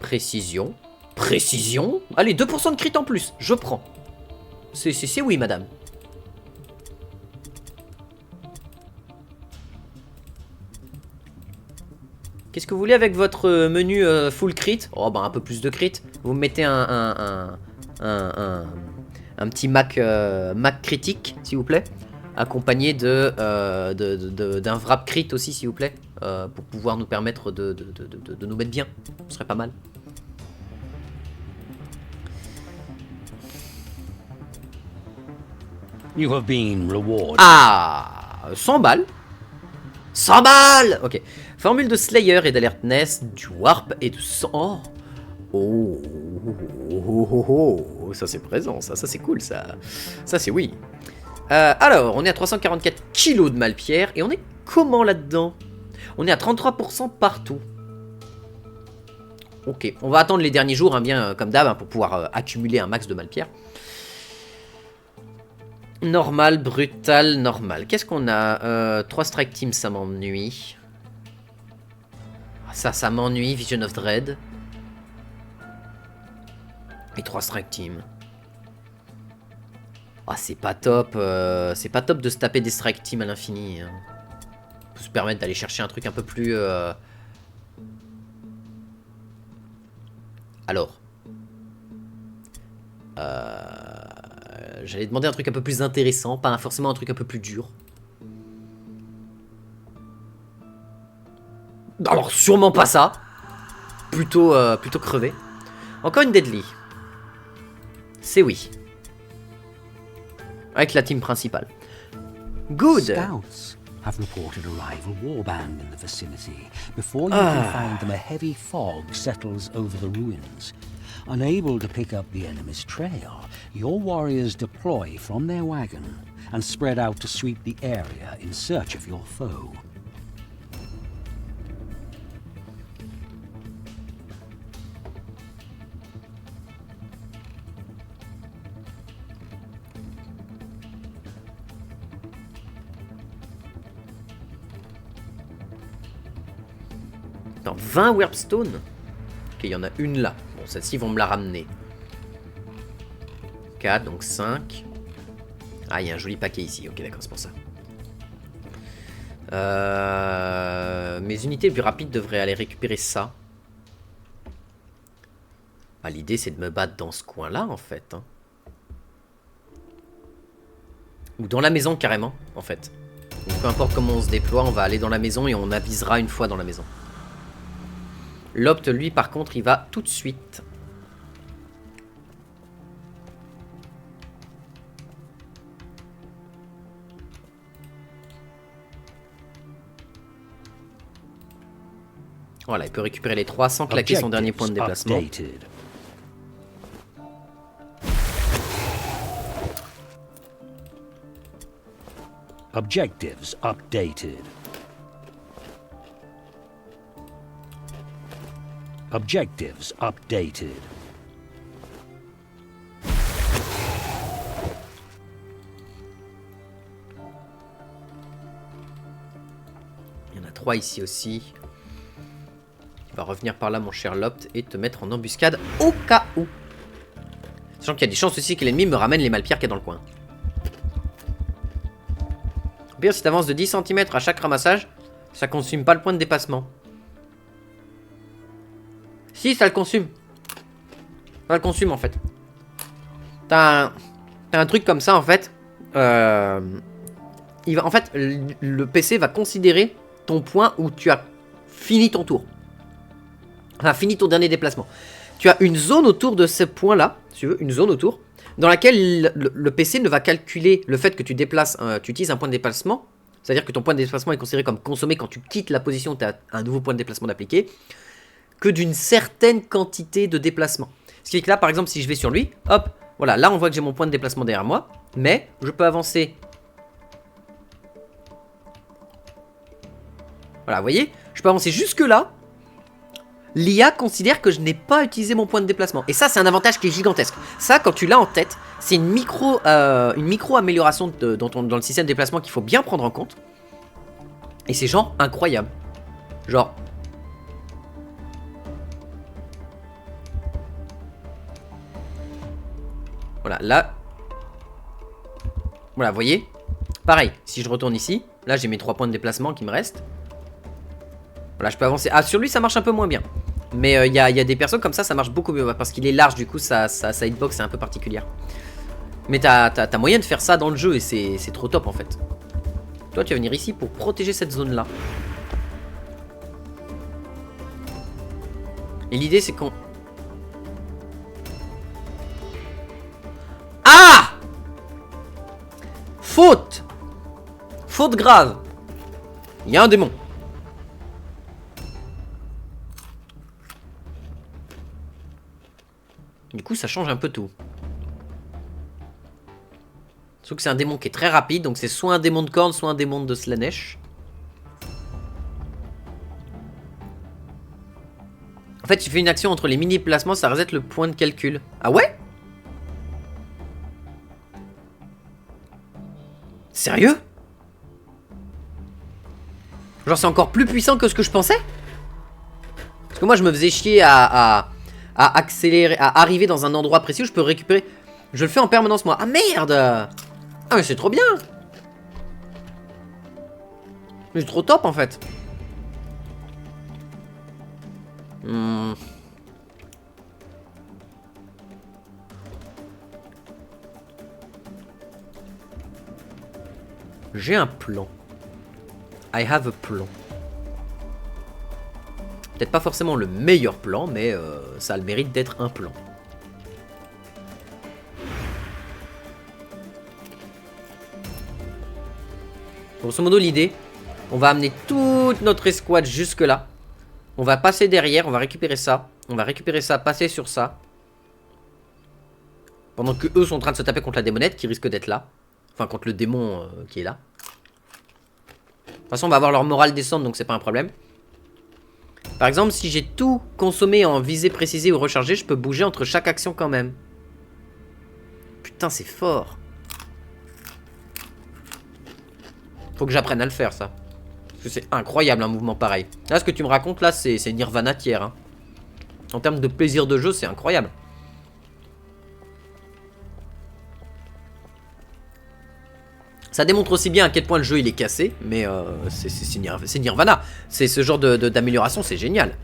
Précision. Précision. Allez, 2% de crit en plus, je prends. C'est oui, madame. Qu'est-ce que vous voulez avec votre menu full crit? Oh, bah un peu plus de crit. Vous mettez un petit Mac critique, s'il vous plaît. Accompagné d'un wrap crit aussi, s'il vous plaît. Pour pouvoir nous permettre de nous mettre bien. Ce serait pas mal. You have been rewarded. Ah, 100 balles. 100 balles. Ok. Formule de Slayer et d'alertness, du warp et de sang. Oh. Oh, ça c'est présent, ça c'est cool, ça c'est oui. Alors, on est à 344 kilos de malpierre et on est comment là-dedans? On est à 33% partout. Ok, on va attendre les derniers jours, hein, bien comme d'hab, hein, pour pouvoir accumuler un max de malpierre. Normal, brutal, normal. Qu'est-ce qu'on a 3 strike team, ça m'ennuie. Ça m'ennuie, Vision of Dread. Et 3 strike team. Ah, c'est pas top de se taper des strike team à l'infini. Hein. On peut se permettre d'aller chercher un truc un peu plus... Alors. J'allais demander un truc un peu plus intéressant, pas forcément un truc un peu plus dur. Alors, sûrement pas ça. Plutôt crevé. Encore une deadly. C'est oui. Avec la team principale. Good. Scouts have reported a rival warband in the vicinity. Before you can find them, a heavy fog settles over the ruins. Unable to pick up the enemy's trail, your warriors deploy from their wagon and spread out to sweep the area in search of your foe. Dans 20 Warpstone. Ok, il y en a une là. Bon, celle-ci vont me la ramener. 4, donc 5. Ah, il y a un joli paquet ici. Ok, d'accord, c'est pour ça. Mes unités les plus rapides devraient aller récupérer ça. Ah, l'idée, c'est de me battre dans ce coin-là, en fait. Hein. Ou dans la maison, carrément, en fait. Donc, peu importe comment on se déploie, on va aller dans la maison et on avisera une fois dans la maison. L'Opt, lui, par contre, il va tout de suite. Voilà, il peut récupérer les 3 sans claquer son dernier point de déplacement. Objectives updated. Objectives updated. Il y en a 3 ici aussi. On va revenir par là, mon cher Lopt, et te mettre en embuscade au cas où. Sachant qu'il y a des chances aussi que l'ennemi me ramène les malpierres qu'il y a dans le coin. Au pire, si tu avances de 10 cm à chaque ramassage, ça consomme pas le point de dépassement. Si, ça le consomme. Ça le consomme en fait. T'as un truc comme ça en fait. En fait, le PC va considérer ton point où tu as fini ton tour. Enfin, fini ton dernier déplacement. Tu as une zone autour de ce point-là, si tu veux, une zone autour, dans laquelle le PC ne va calculer le fait que tu déplaces, tu utilises un point de déplacement. C'est-à-dire que ton point de déplacement est considéré comme consommé quand tu quittes la position où tu as un nouveau point de déplacement d'appliquer, que d'une certaine quantité de déplacement. Ce qui fait que là, par exemple, si je vais sur lui, hop, voilà, là on voit que j'ai mon point de déplacement derrière moi, mais je peux avancer Voilà, vous voyez, je peux avancer jusque là. L'IA considère que je n'ai pas utilisé mon point de déplacement. Et ça, c'est un avantage qui est gigantesque. Ça, quand tu l'as en tête, c'est une micro amélioration dans le système de déplacement qu'il faut bien prendre en compte. Et c'est genre incroyable. Genre... Voilà, là... Voilà, vous voyez? Pareil, si je retourne ici, là j'ai mes 3 points de déplacement qui me restent. Voilà, je peux avancer. Ah, sur lui, ça marche un peu moins bien. Mais il y a des persos comme ça marche beaucoup mieux. Parce qu'il est large, du coup, sa hitbox est un peu particulière. Mais t'as moyen de faire ça dans le jeu et c'est trop top en fait. Toi, tu vas venir ici pour protéger cette zone-là. Et l'idée, c'est qu'on... Ah! Faute! Faute grave. Il y a un démon. Du coup, ça change un peu tout. Sauf que c'est un démon qui est très rapide, donc c'est soit un démon de corne, soit un démon de Slaanesh. En fait, tu fais une action entre les mini-placements, ça reset le point de calcul. Ah ouais? Sérieux? Genre, c'est encore plus puissant que ce que je pensais? Parce que moi, je me faisais chier à accélérer, à arriver dans un endroit précis où je peux récupérer. Je le fais en permanence, moi. Ah merde! Ah, mais c'est trop bien! Mais c'est trop top en fait. J'ai un plan. I have a plan. Peut-être pas forcément le meilleur plan, mais ça a le mérite d'être un plan. Grosso modo, l'idée, on va amener toute notre escouade jusque là. On va passer derrière, on va récupérer ça. On va récupérer ça, passer sur ça. Pendant que eux sont en train de se taper contre la démonette qui risque d'être là. Enfin, contre le démon qui est là. De toute façon, on va avoir leur morale descendre, donc c'est pas un problème. Par exemple, si j'ai tout consommé en visée précisée ou rechargé, je peux bouger entre chaque action quand même. Putain, c'est fort. Faut que j'apprenne à le faire, ça. Parce que c'est incroyable, un mouvement pareil. Là, ce que tu me racontes, là, c'est Nirvana tiers. Hein. En termes de plaisir de jeu, c'est incroyable. Ça démontre aussi bien à quel point le jeu il est cassé, mais c'est Nirvana. C'est ce genre d'amélioration, c'est génial.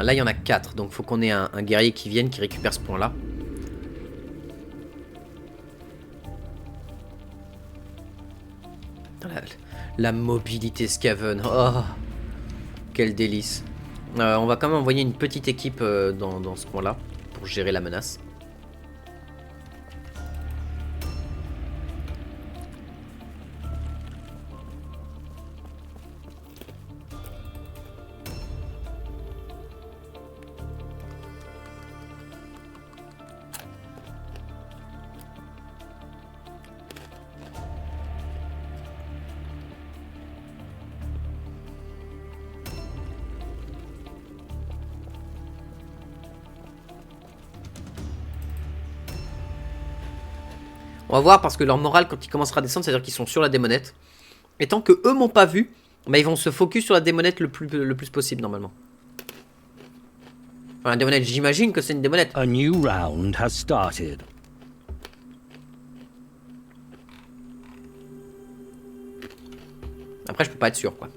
Là, il y en a 4, donc faut qu'on ait un guerrier qui vienne, qui récupère ce point-là. La mobilité Skaven, oh, quel délice. On va quand même envoyer une petite équipe dans ce coin-là, pour gérer la menace. On va voir parce que leur morale quand il commencera à descendre, c'est-à-dire qu'ils sont sur la démonette. Et tant que eux m'ont pas vu, bah, ils vont se focus sur la démonette le plus possible normalement. Enfin, la démonette, j'imagine que c'est une démonette. A new round has started. Après, je peux pas être sûr, quoi.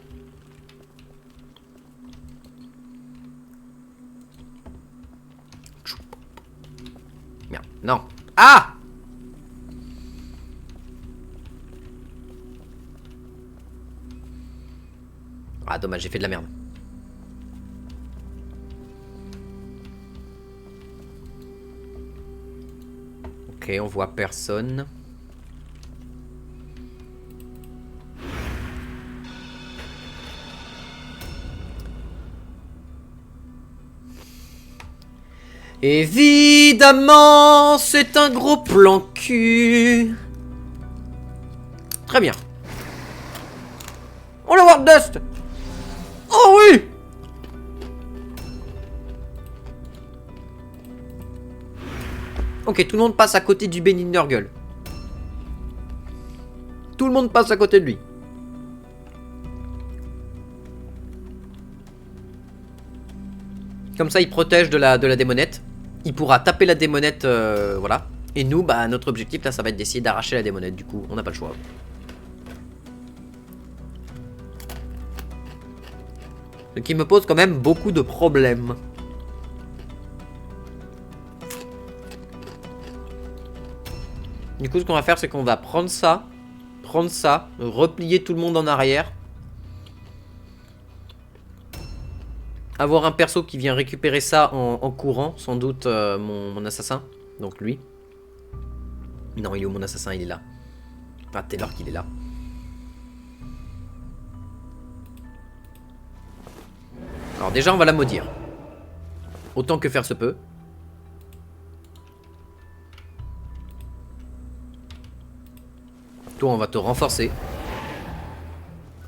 Merde, non. Ah! Ah, dommage, j'ai fait de la merde. Ok, on voit personne. Évidemment, c'est un gros plan cul. Très bien. Oh le Wardust. Oh oui. Ok, tout le monde passe à côté du Benny Nurgle. Tout le monde passe à côté de lui. Comme ça, il protège de la démonette. Il pourra taper la démonette, voilà. Et nous, bah, notre objectif, là, ça va être d'essayer d'arracher la démonette. Du coup, on n'a pas le choix. Ce qui me pose quand même beaucoup de problèmes. Du coup, ce qu'on va faire, c'est qu'on va prendre ça, replier tout le monde en arrière. Avoir un perso qui vient récupérer ça en courant, sans doute mon assassin. Donc lui. Non, il est où mon assassin? Il est là. Ah, Taylor qu'il est là. Alors déjà, on va la maudire. Autant que faire se peut. Toi, on va te renforcer.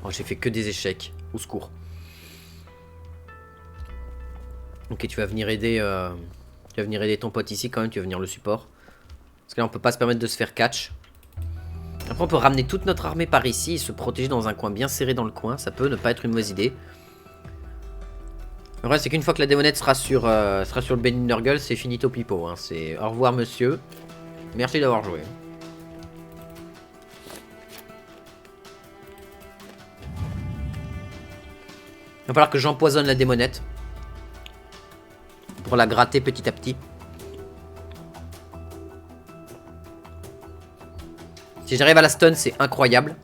Oh, j'ai fait que des échecs. Au secours. Ok, tu vas venir aider. Tu vas venir aider ton pote ici quand même. Tu vas venir le support. Parce que là, on peut pas se permettre de se faire catch. Après, on peut ramener toute notre armée par ici et se protéger dans un coin bien serré dans le coin. Ça peut ne pas être une mauvaise idée. Le vrai, c'est qu'une fois que la démonette sera sur le Benny Nurgle, c'est finito pipo. Hein. C'est au revoir, monsieur. Merci d'avoir joué. Il va falloir que j'empoisonne la démonette. Pour la gratter petit à petit. Si j'arrive à la stun, c'est incroyable.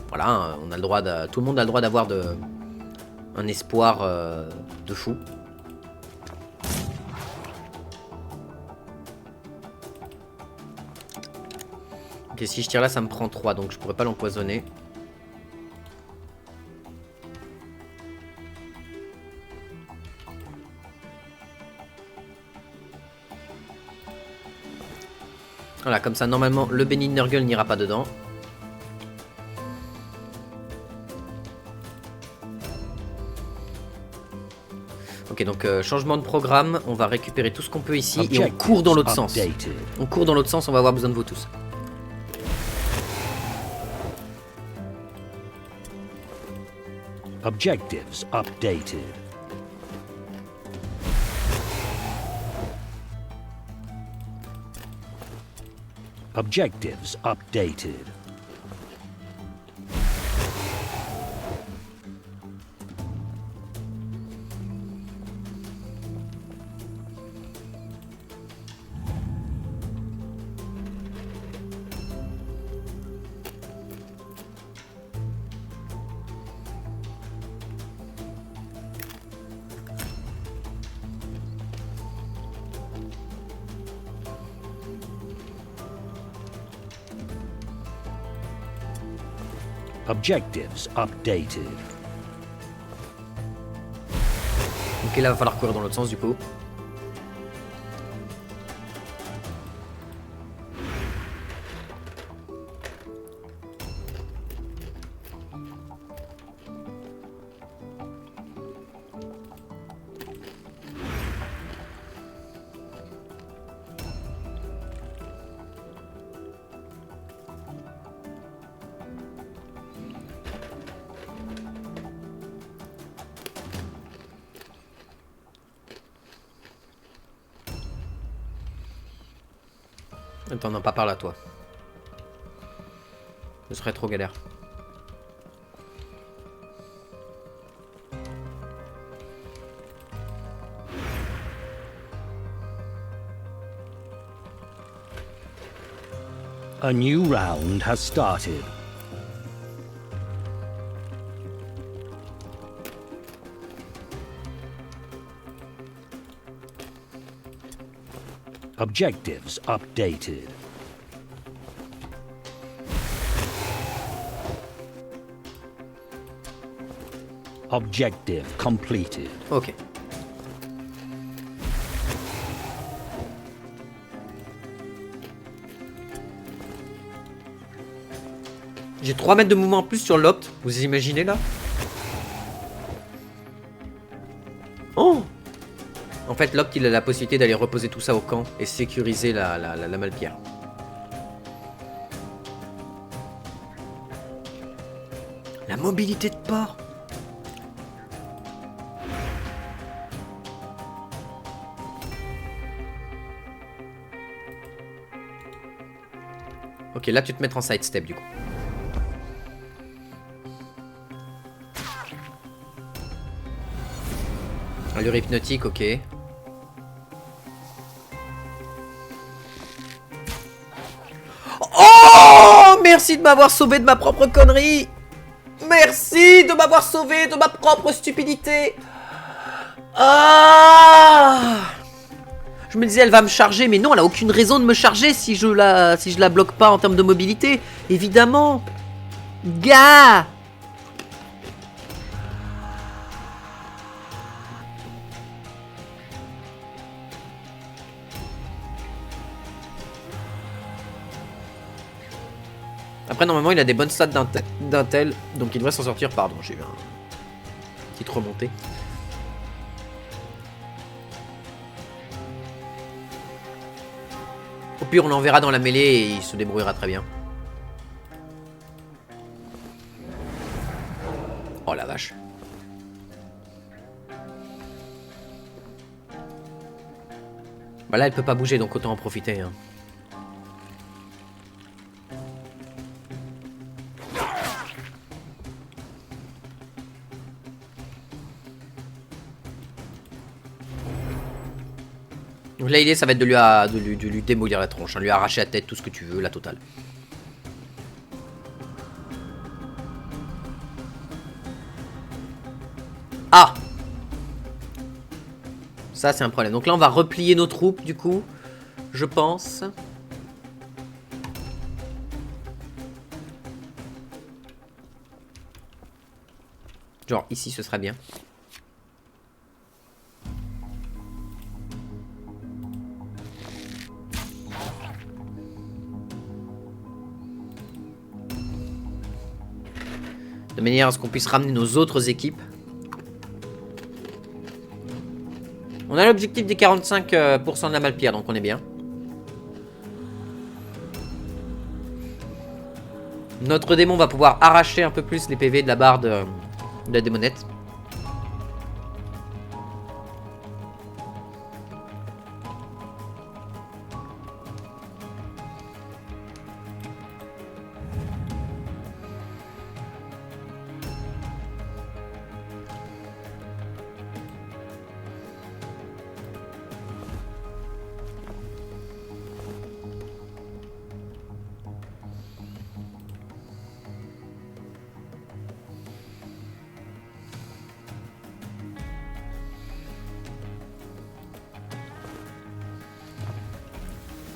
Voilà, on a le droit de... Tout le monde a le droit d'avoir un espoir de fou. Ok, si je tire là, ça me prend 3, donc je pourrais pas l'empoisonner. Voilà, comme ça, normalement, le Benny Nurgle n'ira pas dedans. Ok, donc changement de programme. On va récupérer tout ce qu'on peut ici et on court dans l'autre sens. On court dans l'autre sens, on va avoir besoin de vous tous. Objectives updated. Objectives updated. Objectives updated. Ok, là, va falloir courir dans l'autre sens, du coup. Attends, non, pas par là, toi. Ce serait trop galère. A new round has started. Objectives updated. Objective completed. Ok. J'ai 3 mètres de mouvement en plus sur l'Opt. Vous imaginez là? Oh! En fait, l'Opt, il a la possibilité d'aller reposer tout ça au camp et sécuriser la Malpierre. La mobilité de port. Ok, là, tu te mets en sidestep du coup. Allure hypnotique, ok. Oh! Merci de m'avoir sauvé de ma propre connerie! Merci de m'avoir sauvé de ma propre stupidité! Ah! Je me disais, elle va me charger, mais non, elle a aucune raison de me charger si je la bloque pas en termes de mobilité. Évidemment! Gars! Après, normalement, il a des bonnes stats d'intel, donc il devrait s'en sortir. Pardon, j'ai eu un petite remontée. Au pire, on l'enverra dans la mêlée et il se débrouillera très bien. Oh la vache. Bah là, elle peut pas bouger, donc autant en profiter. Hein. Donc là, l'idée, ça va être de lui démolir la tronche, hein, lui arracher la tête, tout ce que tu veux, la totale. Ah! Ça, c'est un problème. Donc là, on va replier nos troupes, du coup, je pense. Genre, ici, ce serait bien. De manière à ce qu'on puisse ramener nos autres équipes. On a l'objectif des 45% de la Malpierre, donc on est bien. Notre démon va pouvoir arracher un peu plus les PV de la barre de la démonette.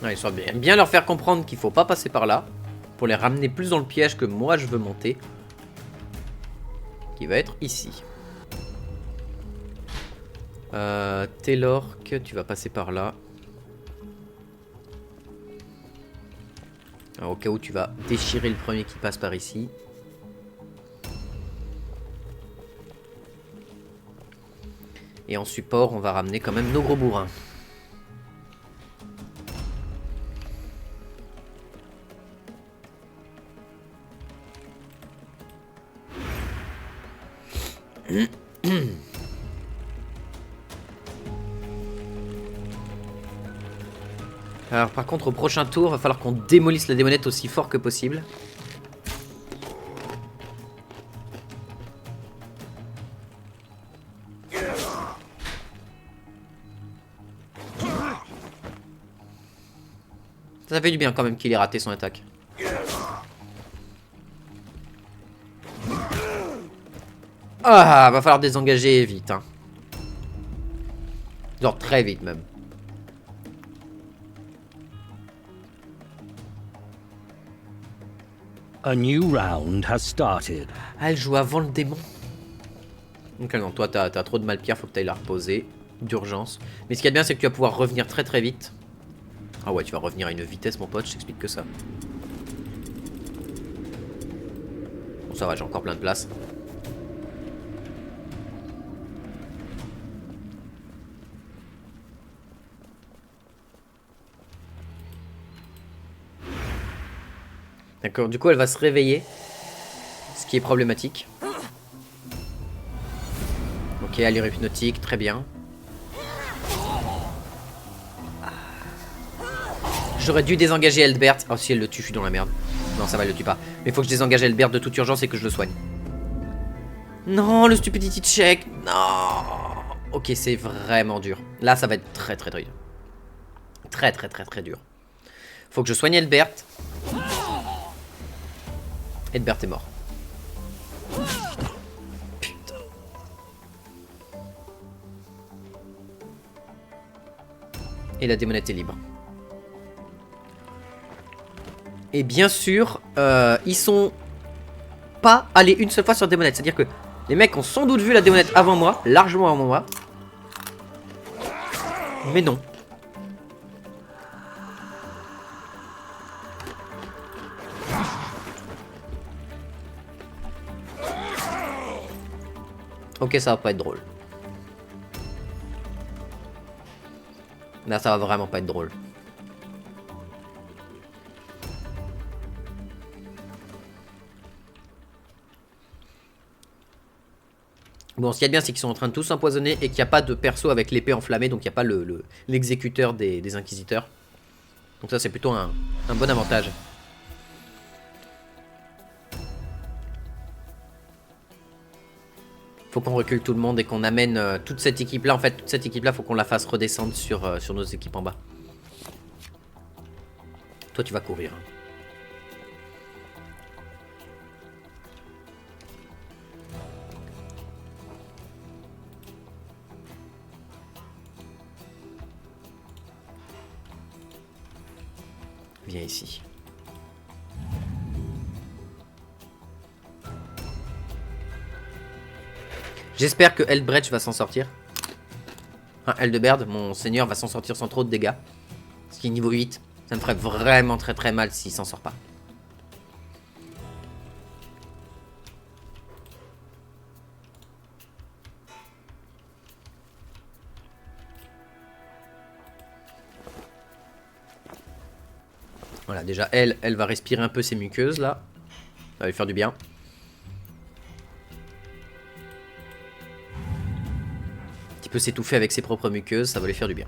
Ouais, histoire de bien leur faire comprendre qu'il faut pas passer par là. Pour les ramener plus dans le piège que moi je veux monter. Qui va être ici. Taylork, tu vas passer par là. Alors, au cas où tu vas déchirer le premier qui passe par ici. Et en support, on va ramener quand même nos gros bourrins. Alors par contre au prochain tour, il va falloir qu'on démolisse la démonette aussi fort que possible. Ça fait du bien quand même qu'il ait raté son attaque. Ah, va falloir désengager vite, hein. Genre très vite même. A new round has started. Ah, elle joue avant le démon. Donc non, toi t'as trop de mal pierre, faut que t'ailles la reposer. D'urgence. Mais ce qui est bien, c'est que tu vas pouvoir revenir très très vite. Ah ouais, tu vas revenir à une vitesse, mon pote, je t'explique que ça. Bon, ça va, j'ai encore plein de place. D'accord, du coup elle va se réveiller. Ce qui est problématique. Ok, allure hypnotique, très bien. J'aurais dû désengager Eldbert. Oh, si elle le tue, je suis dans la merde. Non, ça va, elle le tue pas. Mais il faut que je désengage Eldbert de toute urgence et que je le soigne. Non, le stupidity check. Non. Ok, c'est vraiment dur. Là, ça va être très très dur. Très très très très dur. Faut que je soigne Eldbert. Eldbert est mort. Putain. Et la démonette est libre. Et bien sûr, ils sont pas allés une seule fois sur démonette. C'est-à-dire que les mecs ont sans doute vu la démonette avant moi, largement avant moi. Mais non. Ok, ça va pas être drôle. Là, ça va vraiment pas être drôle. Bon, ce qu'il y a de bien, c'est qu'ils sont en train de tous s'empoisonner et qu'il n'y a pas de perso avec l'épée enflammée, donc il n'y a pas l'exécuteur des inquisiteurs. Donc ça, c'est plutôt un bon avantage. Faut qu'on recule tout le monde et qu'on amène toute cette équipe-là. En fait, toute cette équipe-là, faut qu'on la fasse redescendre sur nos équipes en bas. Toi, tu vas courir. Viens ici. J'espère que Eldbrecht va s'en sortir. Enfin, Eldebert, mon seigneur, va s'en sortir sans trop de dégâts. Ce qui est niveau 8. Ça me ferait vraiment très très mal s'il s'en sort pas. Voilà, déjà, elle va respirer un peu ses muqueuses, là. Ça va lui faire du bien. Un petit peu s'étouffer avec ses propres muqueuses, ça va lui faire du bien.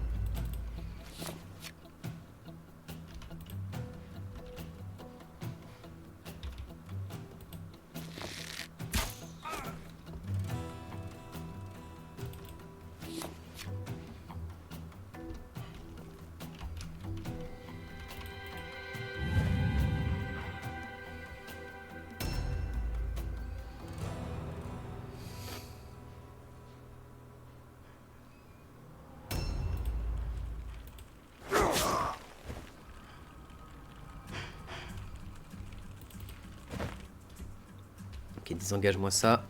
Ok, désengage-moi ça.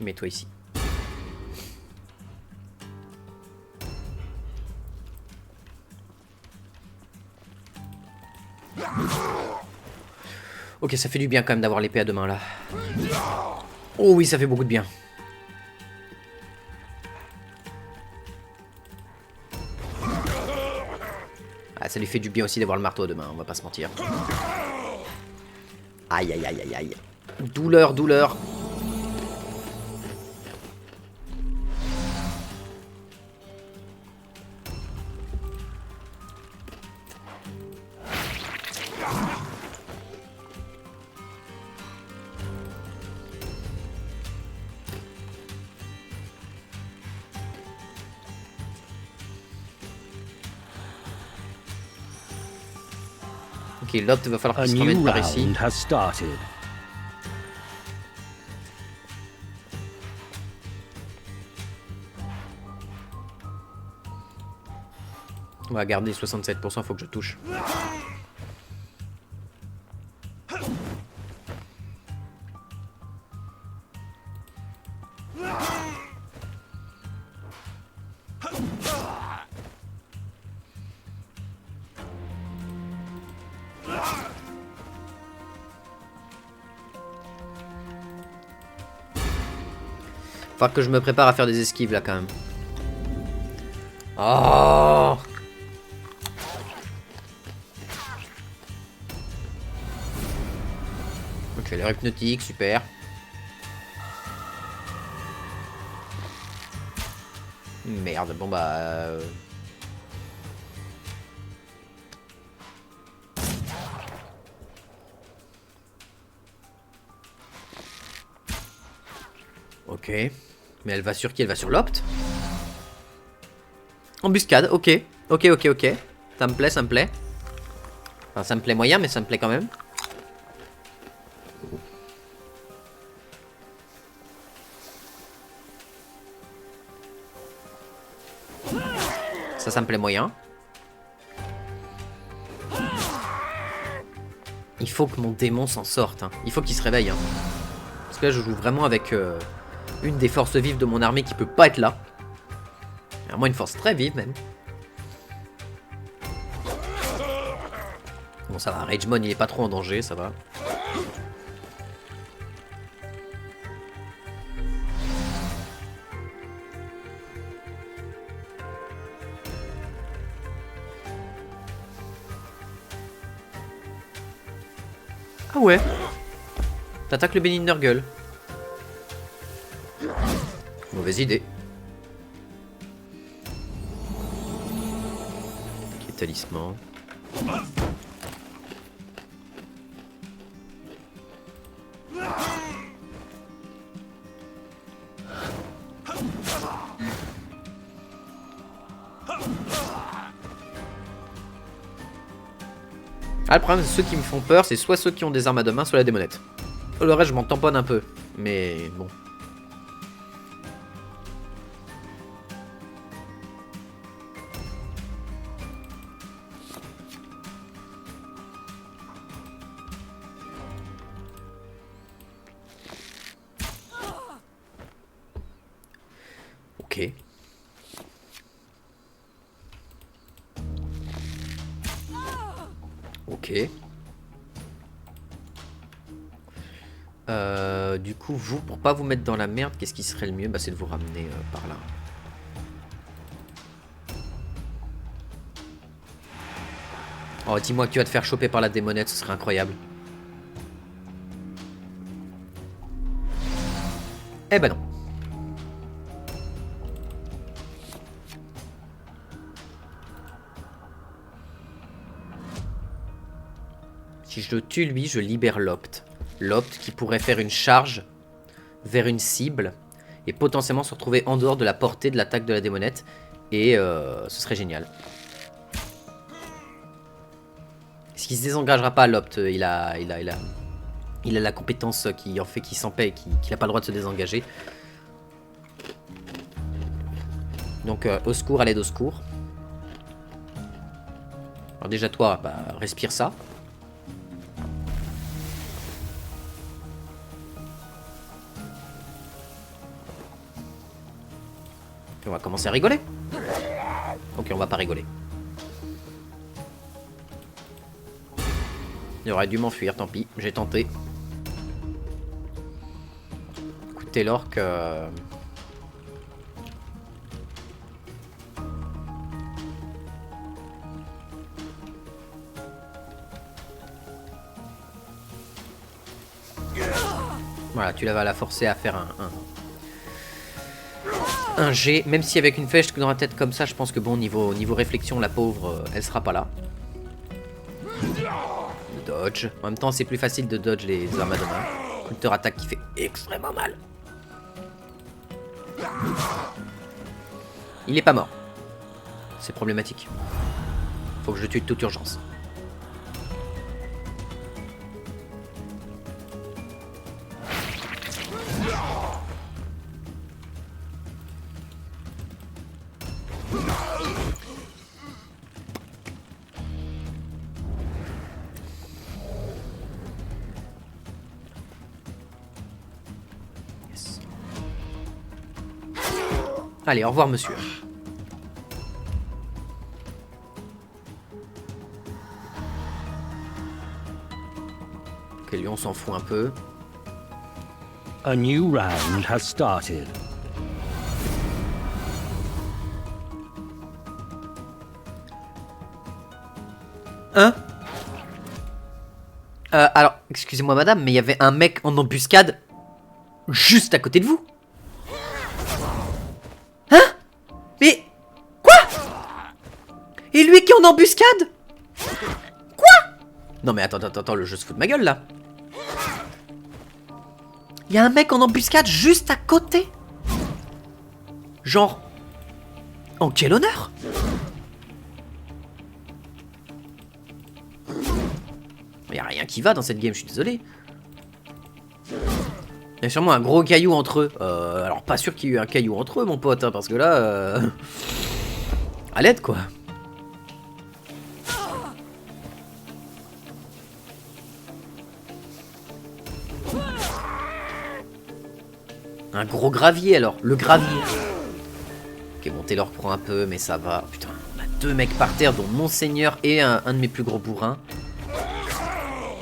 Mets-toi ici. Ok, ça fait du bien quand même d'avoir l'épée à deux mains là. Oh oui, ça fait beaucoup de bien. Ah, ça lui fait du bien aussi d'avoir le marteau à deux mains, on va pas se mentir. Aïe, aïe, aïe, aïe, aïe. Douleur, douleur. Ok, l'autre, il va falloir qu'il se ramène par ici. On va garder 67%, faut que je touche. falloir que je me prépare à faire des esquives là quand même. Oh. Ok, l'air hypnotique, super. Merde, bon bah... Ok. Mais elle va sur qui? Elle va sur l'Opt? Embuscade, ok. Ok. Ça me plaît, ça me plaît. Enfin, ça me plaît moyen, mais ça me plaît quand même. Ça me plaît moyen. Il faut que mon démon s'en sorte. Hein. Il faut qu'il se réveille. Hein. Parce que là, je joue vraiment avec une des forces vives de mon armée qui peut pas être là. Vraiment une force très vive, même. Bon, ça va. Ragemon, il est pas trop en danger, ça va. Ah ouais. T'attaques le béni de Nurgle. Mauvaise idée. Ok, talisman. Ah, le problème, c'est ceux qui me font peur, c'est soit ceux qui ont des armes à deux mains, soit la démonette. Le reste, je m'en tamponne un peu. Mais bon. Ok. Ok. Du coup, vous, pour pas vous mettre dans la merde, qu'est-ce qui serait le mieux? Bah, c'est de vous ramener par là. Oh, dis-moi que tu vas te faire choper par la démonette, ce serait incroyable. Eh ben non. Si je le tue lui, je libère l'Opt. L'Opt qui pourrait faire une charge vers une cible et potentiellement se retrouver en dehors de la portée de l'attaque de la démonette. Et ce serait génial. Est-ce qu'il se désengagera pas l'Opt? Il a la compétence qui en fait qu'il s'en paie, qu'il n'a pas le droit de se désengager. Donc au secours, à l'aide au secours. Alors déjà toi, bah, respire ça. On va commencer à rigoler. Ok, on va pas rigoler. Il aurait dû m'enfuir, tant pis, j'ai tenté. Écoutez l'orque... Voilà, tu vas la forcer à faire un G, même si avec une flèche dans la tête comme ça, je pense que bon, niveau réflexion, la pauvre, elle sera pas là. Dodge. En même temps, c'est plus facile de dodge les armes à deux mains. Counter attaque qui fait extrêmement mal. Il est pas mort. C'est problématique. Faut que je le tue de toute urgence. Allez, au revoir, monsieur. Ok, lui, on s'en fout un peu. A new round has started. Hein? Alors, excusez-moi madame, mais il y avait un mec en embuscade juste à côté de vous. Hein? Mais... Quoi? Et lui qui est en embuscade? Quoi? Non mais attends, le jeu se fout de ma gueule là. Il y a un mec en embuscade juste à côté. Genre... En quel honneur? Il y a rien qui va dans cette game, je suis désolé. Il y a sûrement un gros caillou entre eux. Alors pas sûr qu'il y ait eu un caillou entre eux mon pote, hein, parce que là... À l'aide quoi. Un gros gravier alors, le gravier. Ok bon Taylor prend un peu mais ça va. Putain, on a 2 mecs par terre dont Monseigneur et un de mes plus gros bourrins.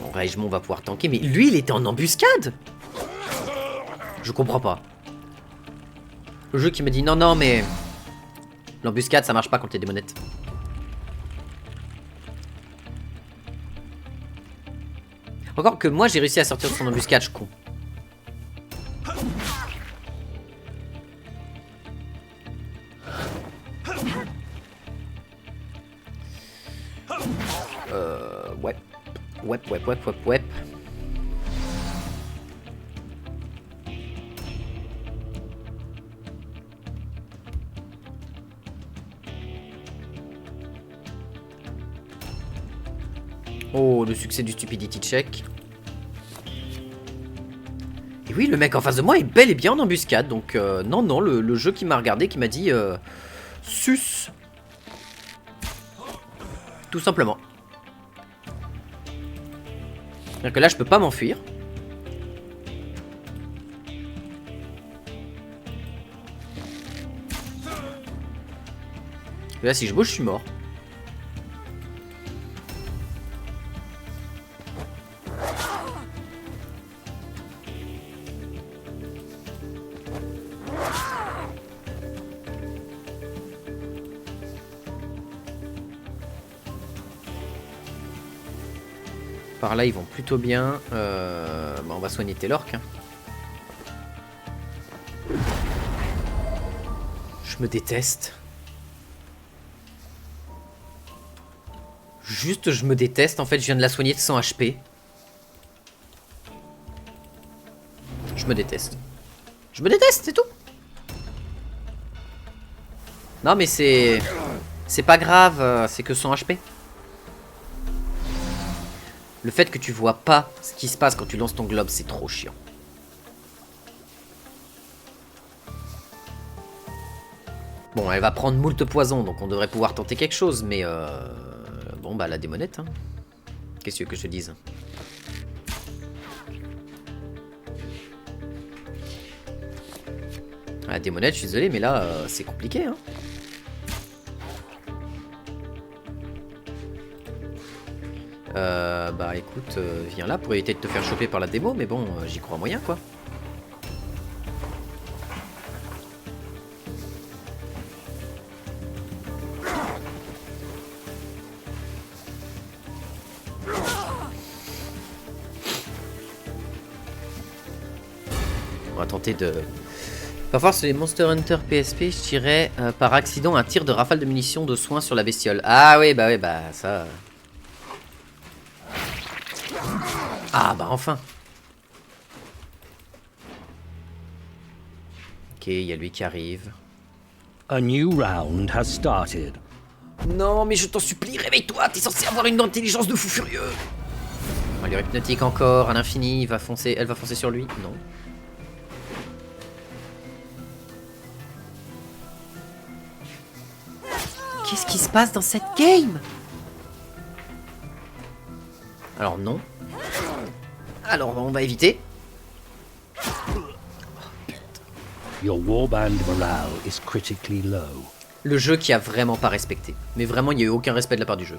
Bon Raijemon va pouvoir tanker mais lui il était en embuscade. Je comprends pas. Le jeu qui me dit non mais... L'embuscade ça marche pas contre les démonettes. Encore que moi j'ai réussi à sortir de son embuscade, je con. Ouais. Oh, le succès du stupidity check. Et oui, le mec en face de moi est bel et bien en embuscade. Donc, non, le jeu qui m'a regardé, qui m'a dit... sus. Tout simplement. C'est-à-dire que là, je peux pas m'enfuir. Et là, si je bouge, je suis mort. Par là, ils vont plutôt bien. On va soigner Taylor. Hein. Je me déteste. Juste, je me déteste. En fait, je viens de la soigner de 100 HP. Je me déteste. Je me déteste, c'est tout. Non, mais c'est... C'est pas grave, c'est que 100 HP. Le fait que tu vois pas ce qui se passe quand tu lances ton globe, c'est trop chiant. Bon, elle va prendre moult poison, donc on devrait pouvoir tenter quelque chose, mais bon, bah la démonette, hein. Qu'est-ce que tu veux que je te dise? La démonette, je suis désolé, mais là, c'est compliqué, hein. Bah écoute, viens là pour éviter de te faire choper par la démo, mais bon, j'y crois moyen quoi. On va tenter de... Parfois sur les Monster Hunter PSP, je tirais par accident un tir de rafale de munitions de soins sur la bestiole. Ah oui, bah ça... Ah bah enfin. Ok, il y a lui qui arrive. A new round has started. Non mais je t'en supplie, réveille-toi, t'es censé avoir une intelligence de fou furieux. On va lui hypnotique encore, à l'infini, elle va foncer sur lui. Non. Qu'est-ce qui se passe dans cette game? Alors non. Alors on va éviter. Your warband morale is critically low. Le jeu qui a vraiment pas respecté. Mais vraiment, il n'y a eu aucun respect de la part du jeu.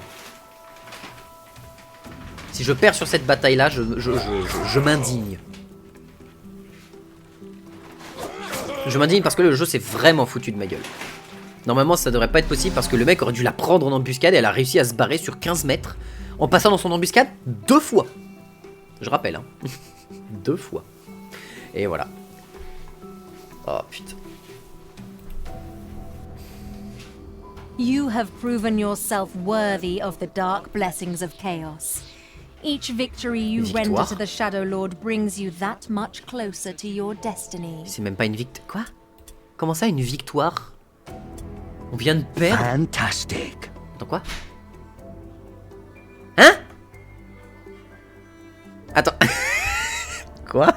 Si je perds sur cette bataille-là, je m'indigne. Je m'indigne parce que le jeu s'est vraiment foutu de ma gueule. Normalement, ça devrait pas être possible parce que le mec aurait dû la prendre en embuscade et elle a réussi à se barrer sur 15 mètres en passant dans son embuscade 2 fois. Je rappelle, hein. 2 fois. Et voilà. Oh putain. You have proven yourself worthy of the dark blessings of chaos. Each victory you render to the Shadow Lord brings you that much closer to your destiny. C'est même pas une victoire. Quoi? Comment ça, une victoire? On vient de perdre? Fantastic. Attends, quoi? Hein? Attends. Quoi?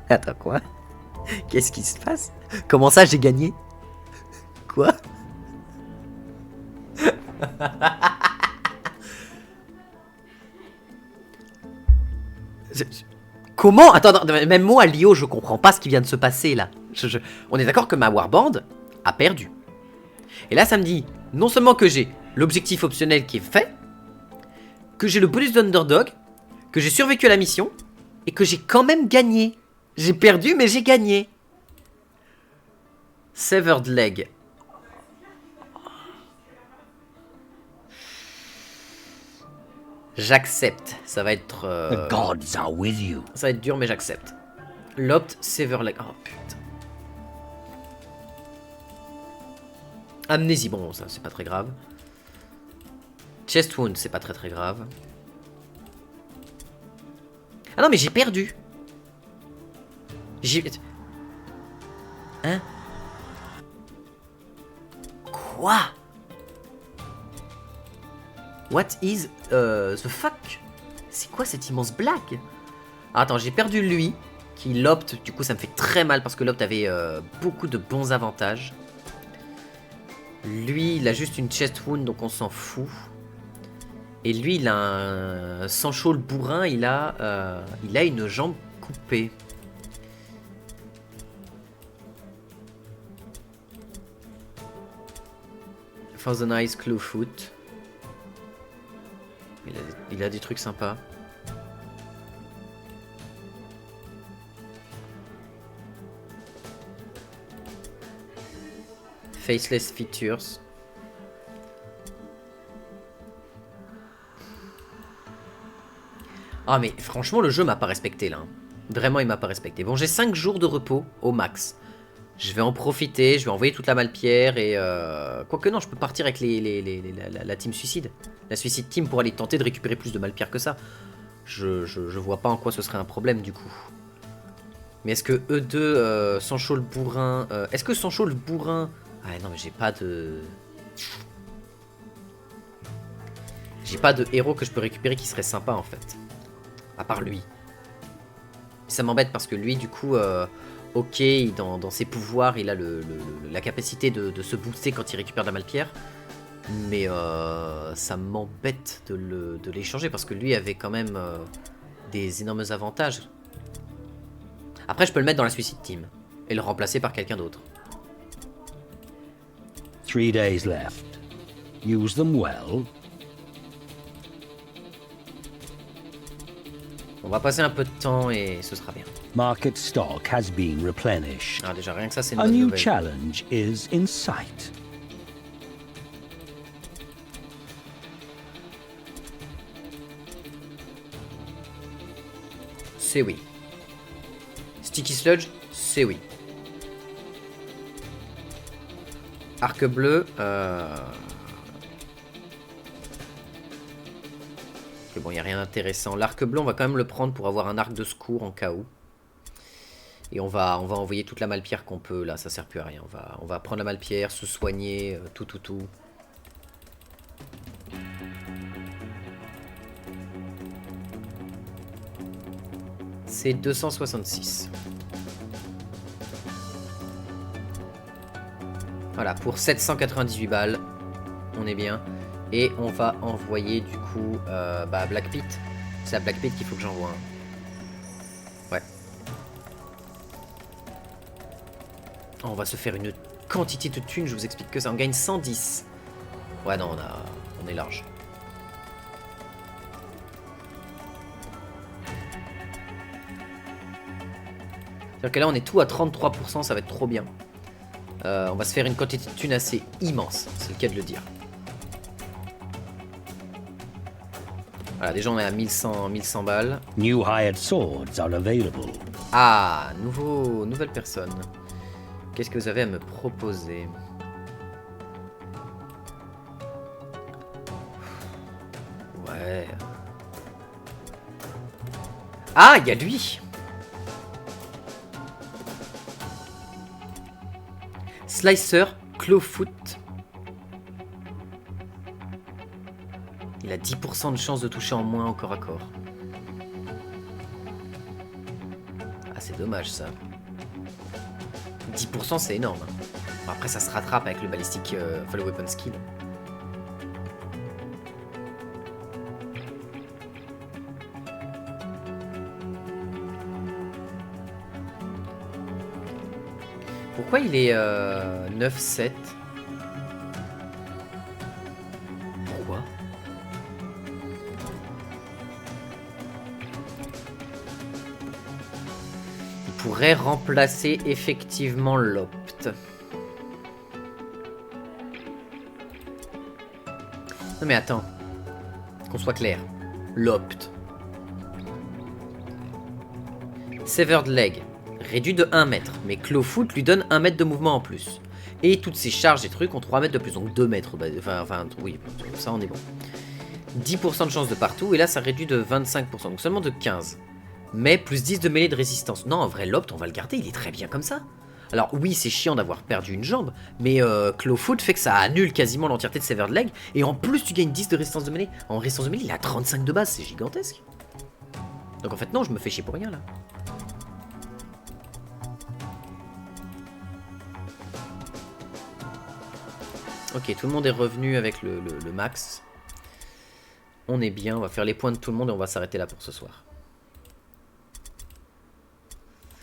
Attends, quoi? Qu'est-ce qui se passe? Comment ça, j'ai gagné? Quoi? Comment? Attends, non, même moi, Lio, je comprends pas ce qui vient de se passer là. On est d'accord que ma warband a perdu. Et là, ça me dit non seulement que j'ai l'objectif optionnel qui est fait, que j'ai le bonus d'underdog, que j'ai survécu à la mission, et que j'ai quand même gagné. J'ai perdu, mais j'ai gagné. Severed leg. J'accepte. Ça va être... The gods are with you. Ça va être dur, mais j'accepte. L'opt, Severed leg. Oh putain. Amnésie, bon, ça c'est pas très grave. Chest wound, c'est pas très grave. Ah non, mais j'ai perdu. J'ai... Hein? Quoi? What is the fuck? C'est quoi cette immense blague? Ah, attends, j'ai perdu lui, qui l'opte, du coup ça me fait très mal parce que l'opte avait beaucoup de bons avantages. Lui, il a juste une chest wound, donc on s'en fout. Et lui, il a un... Sancho le bourrin, il a une jambe coupée. Thousand Eyes Clawfoot. Il a des trucs sympas. Faceless Features. Ah mais franchement le jeu m'a pas respecté là. Vraiment il m'a pas respecté. Bon j'ai 5 jours de repos au max. Je vais en profiter, je vais envoyer toute la malpierre et... Quoique non, je peux partir avec la team suicide. La suicide team pour aller tenter de récupérer plus de malpierre que ça. Je vois pas en quoi ce serait un problème du coup. Mais est-ce que eux deux, Sancho le bourrin... est-ce que Sancho le bourrin... Ah non mais j'ai pas de... J'ai pas de héros que je peux récupérer qui serait sympa en fait. À part lui. Ça m'embête parce que lui du coup... ok, dans ses pouvoirs, il a la capacité de se booster quand il récupère de la malpierre. Mais ça m'embête de l'échanger parce que lui avait quand même des énormes avantages. Après, je peux le mettre dans la Suicide Team et le remplacer par quelqu'un d'autre. 3 days left. Use them well. On va passer un peu de temps et ce sera bien. Market stock has been replenished. Ah, déjà, rien que ça, c'est une A bonne new nouvelle. challenge is in sight. C'est oui. Sticky Sludge, c'est oui. Arc bleu. Ok, bon, il n'y a rien d'intéressant. L'arc bleu, on va quand même le prendre pour avoir un arc de secours en cas où. Et on va envoyer toute la malpierre qu'on peut. Là, ça sert plus à rien. On va prendre la malpierre, se soigner, tout. C'est 266. Voilà, pour 798 balles. On est bien. Et on va envoyer du coup Black Pit. C'est à Black Pit qu'il faut que j'envoie un. Ouais. On va se faire une quantité de thunes, je vous explique que ça. On gagne 110. Ouais, non, on est large. C'est-à-dire que là, on est tout à 33%, ça va être trop bien. On va se faire une quantité de thunes assez immense, c'est le cas de le dire. Voilà, déjà on est à 1100 balles. New hired swords are available. Ah, nouvelle personne. Qu'est-ce que vous avez à me proposer? Ouais. Ah, il y a lui. Slicer, Clawfoot. Il a 10% de chance de toucher en moins au corps à corps. Ah, c'est dommage ça. 10% c'est énorme. Bon, après, ça se rattrape avec le balistique, enfin le weapon skill. Pourquoi il est 9-7? Pourquoi? Il pourrait remplacer effectivement l'Opt. Non mais attends. Qu'on soit clair. L'Opt. Severed Leg. Réduit de 1 mètre, mais Clawfoot lui donne 1 mètre de mouvement en plus. Et toutes ses charges et trucs ont 3 mètres de plus, donc 2 mètres. Enfin, oui, ça on est bon. 10% de chance de partout, et là ça réduit de 25%, donc seulement de 15. Mais plus 10 de mêlée de résistance. Non, en vrai, l'Opt, on va le garder, il est très bien comme ça. Alors oui, c'est chiant d'avoir perdu une jambe, mais Clawfoot fait que ça annule quasiment l'entièreté de Severed Leg, et en plus tu gagnes 10 de résistance de mêlée. En résistance de mêlée, il a 35 de base, c'est gigantesque. Donc en fait non, je me fais chier pour rien là. Ok, tout le monde est revenu avec le max. On est bien, on va faire les points de tout le monde et on va s'arrêter là pour ce soir.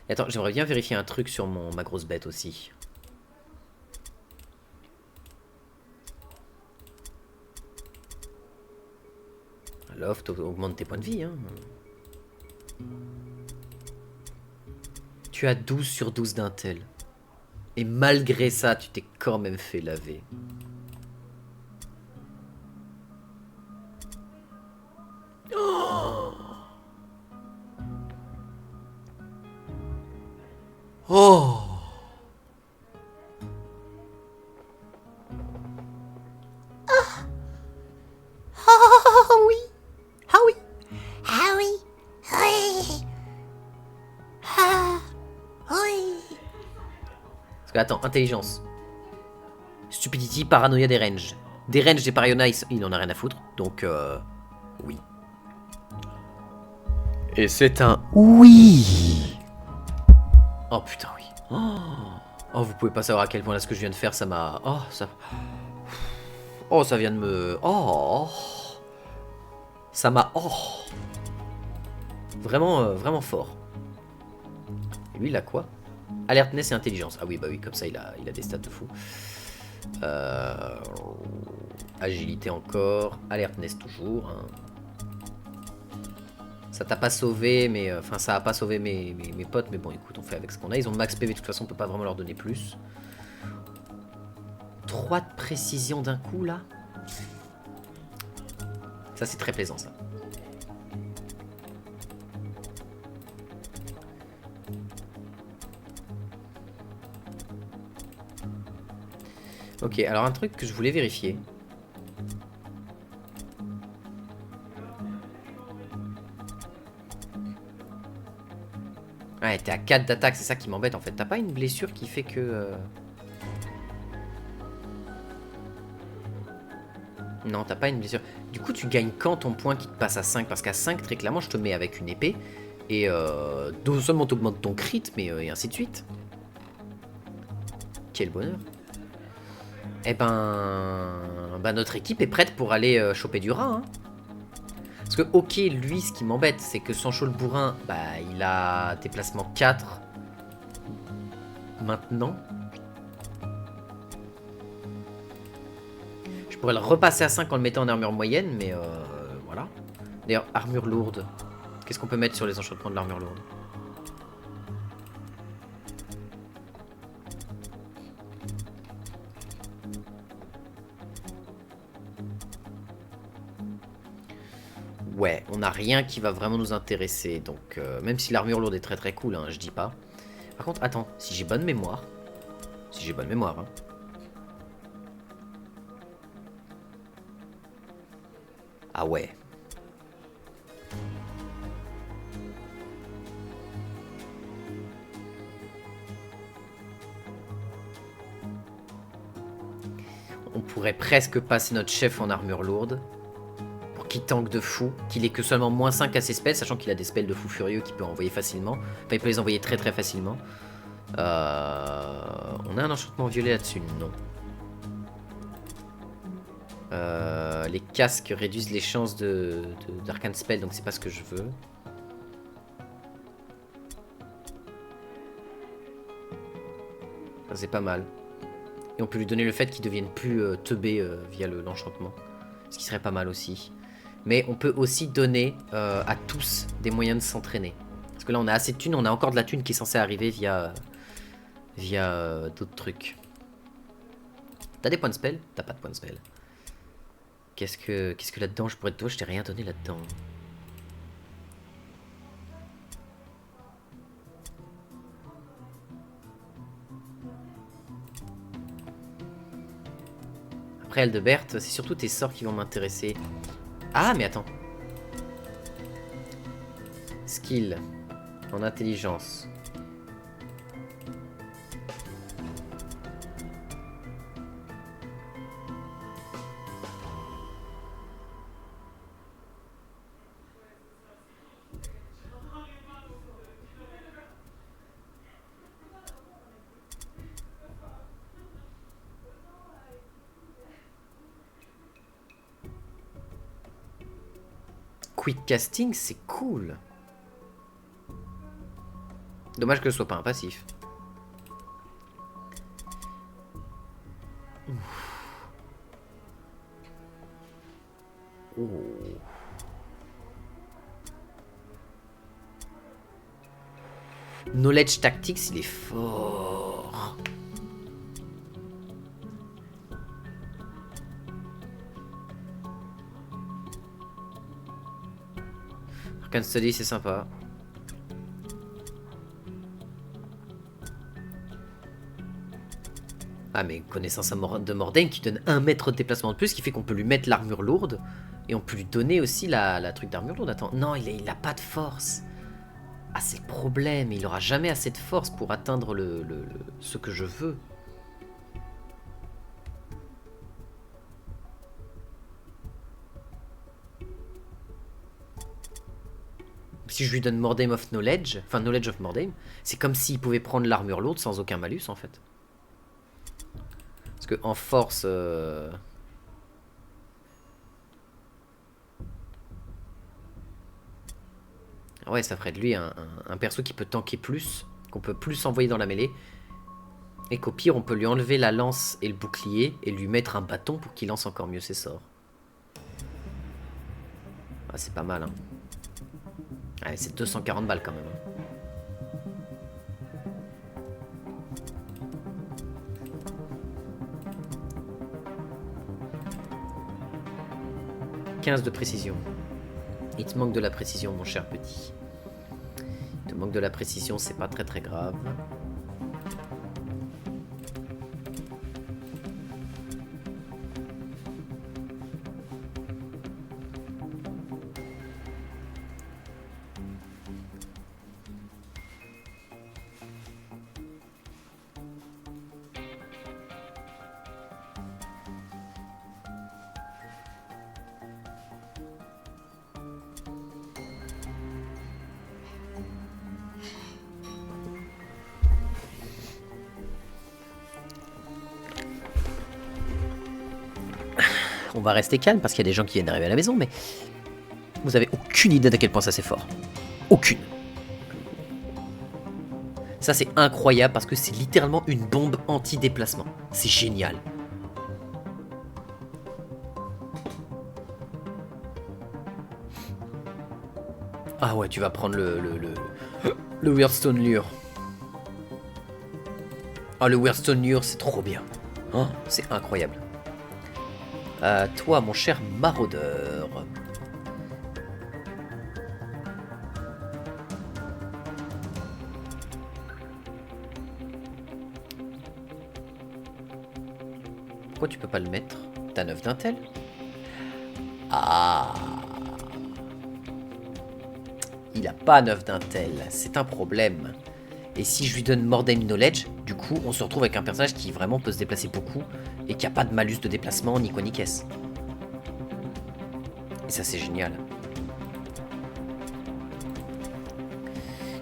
Et attends, j'aimerais bien vérifier un truc sur ma grosse bête aussi. Loft augmente tes points de vie. Hein. Tu as 12 sur 12 d'intel. Et malgré ça, tu t'es quand même fait laver. Oh, oh. oui. Ah oui. Ah oui. Oui. Ah oui. Parce que attends, intelligence. Stupidity, paranoïa des ranges. Des ranges des Pariona, il n'en a rien à foutre. Donc, oui. Et c'est un oui. Oh putain, oui. Oh, vous pouvez pas savoir à quel point là ce que je viens de faire, ça m'a... Oh, ça... Oh, ça vient de me... Oh. Ça m'a... Oh. Vraiment, vraiment fort. Et lui, il a quoi? Alertness et intelligence. Ah oui, bah oui, comme ça, il a des stats de fou. Agilité encore. Alertness toujours. Hein. Ça t'a pas sauvé, mais... Enfin, ça a pas sauvé mes potes, mais bon, écoute, on fait avec ce qu'on a. Ils ont max PV, de toute façon, on peut pas vraiment leur donner plus. 3 de précision d'un coup, là. Ça, c'est très plaisant, ça. Ok, alors un truc que je voulais vérifier. Ouais, t'es à 4 d'attaque, c'est ça qui m'embête en fait. T'as pas une blessure qui fait que... Non, t'as pas une blessure. Du coup, tu gagnes quand ton point qui te passe à 5? Parce qu'à 5, très clairement, je te mets avec une épée. Et non seulement t'augmentes ton crit, mais et ainsi de suite. Quel bonheur. Eh ben... notre équipe est prête pour aller choper du rat. Hein. Parce que, ok, lui, ce qui m'embête, c'est que Sancho le bourrin, bah, il a déplacement 4. Maintenant. Je pourrais le repasser à 5 en le mettant en armure moyenne, mais voilà. D'ailleurs, armure lourde. Qu'est-ce qu'on peut mettre sur les enchantements de l'armure lourde? Ouais, on n'a rien qui va vraiment nous intéresser. Donc, même si l'armure lourde est très très cool, hein, je dis pas. Par contre, attends, si j'ai bonne mémoire. Si j'ai bonne mémoire, hein. Ah ouais. On pourrait presque passer notre chef en armure lourde. Pour qu'il tank de fou. Qu'il ait que seulement -5 à ses spells, sachant qu'il a des spells de fou furieux qu'il peut envoyer facilement. Enfin, il peut les envoyer très très facilement. On a un enchantement violet là-dessus? Non. Les casques réduisent les chances d'arcane spell, donc c'est pas ce que je veux. Ça c'est pas mal. Et on peut lui donner le fait qu'il devienne plus teubé via l'enchantement. Ce qui serait pas mal aussi. Mais on peut aussi donner à tous des moyens de s'entraîner. Parce que là on a assez de thunes, on a encore de la thune qui est censée arriver via d'autres trucs. T'as des points de spell? T'as pas de points de spell. Qu'est-ce que là-dedans je pourrais te... Toi, je t'ai rien donné là-dedans. Après, Aldebert, c'est surtout tes sorts qui vont m'intéresser. Ah, mais attends. Skill. En intelligence. Quick casting, c'est cool. Dommage que ce soit pas un passif. Oh. Knowledge Tactics, il est fort. Arcane Study, c'est sympa. Ah, mais connaissance de Mordain qui donne 1 mètre de déplacement de plus, ce qui fait qu'on peut lui mettre l'armure lourde. Et on peut lui donner aussi la truc d'armure lourde. Attends, non, il a pas de force. Ah, c'est le problème. Il aura jamais assez de force pour atteindre ce que je veux. Si je lui donne Mordain of Knowledge, enfin Knowledge of Mordain, c'est comme s'il pouvait prendre l'armure lourde sans aucun malus en fait. Parce que en force... Ouais, ça ferait de lui un perso qui peut tanker plus, qu'on peut plus envoyer dans la mêlée. Et qu'au pire, on peut lui enlever la lance et le bouclier et lui mettre un bâton pour qu'il lance encore mieux ses sorts. Ah, c'est pas mal, hein. Ah, c'est 240 balles quand même. « 15 de précision. Il te manque de la précision, mon cher petit. Il te manque de la précision, c'est pas très très grave. On va rester calme parce qu'il y a des gens qui viennent d'arriver à la maison, mais vous avez aucune idée d'à quel point ça c'est fort. Aucune. Ça c'est incroyable parce que c'est littéralement une bombe anti-déplacement. C'est génial. Ah ouais, tu vas prendre le Weirdstone Lure. Ah, le Weirdstone Lure, c'est trop bien. Hein, c'est incroyable. Toi, mon cher maraudeur. Pourquoi tu peux pas le mettre? T'as 9 d'intel? Ah. Il a pas 9 d'intel, c'est un problème. Et si je lui donne Mordheim Knowledge, du coup, on se retrouve avec un personnage qui vraiment peut se déplacer beaucoup et qui a pas de malus de déplacement ni quoi ni caisse. Et ça, c'est génial.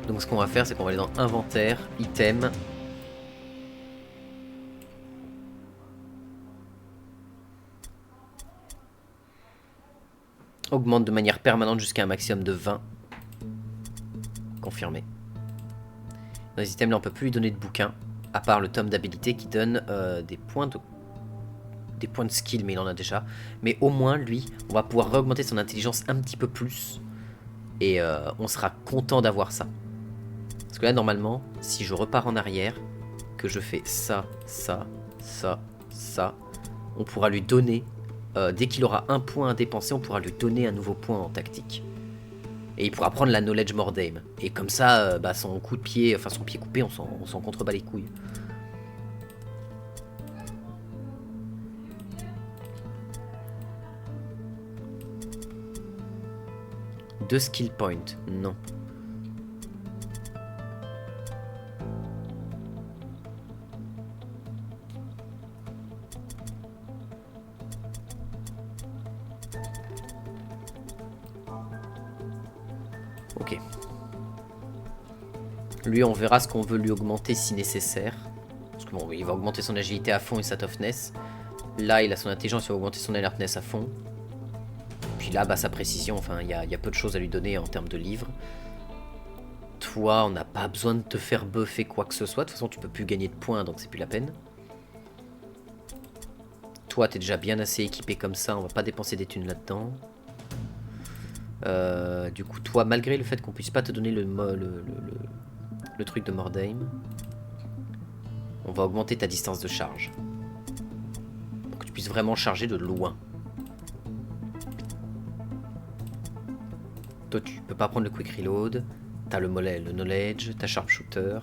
Donc, ce qu'on va faire, c'est qu'on va aller dans Inventaire, Item. Augmente de manière permanente jusqu'à un maximum de 20. Confirmé. Dans les items là on peut plus lui donner de bouquins, à part le tome d'habilité qui donne des points de skill, mais il en a déjà. Mais au moins lui, on va pouvoir augmenter son intelligence un petit peu plus. Et on sera content d'avoir ça. Parce que là normalement, si je repars en arrière, que je fais ça, ça, ça, ça, on pourra lui donner, dès qu'il aura un point à dépenser, on pourra lui donner un nouveau point en tactique. Et il pourra prendre la knowledge Mordheim. Et comme ça, son coup de pied, enfin son pied coupé, on s'en contrebat les couilles. Deux skill points, non. Ok. Lui, on verra ce qu'on veut lui augmenter si nécessaire. Parce que bon, il va augmenter son agilité à fond et sa toughness. Là, il a son intelligence, il va augmenter son alertness à fond. Puis là, sa précision, enfin, il y a peu de choses à lui donner en termes de livres. Toi, on n'a pas besoin de te faire buffer quoi que ce soit. De toute façon, tu peux plus gagner de points, donc c'est plus la peine. Toi, t'es déjà bien assez équipé comme ça, on va pas dépenser des thunes là-dedans. Du coup, toi, malgré le fait qu'on puisse pas te donner le truc de Mordheim, on va augmenter ta distance de charge. Pour que tu puisses vraiment charger de loin. Toi, tu peux pas prendre le quick reload. T'as le mollet, le knowledge, t'as sharpshooter.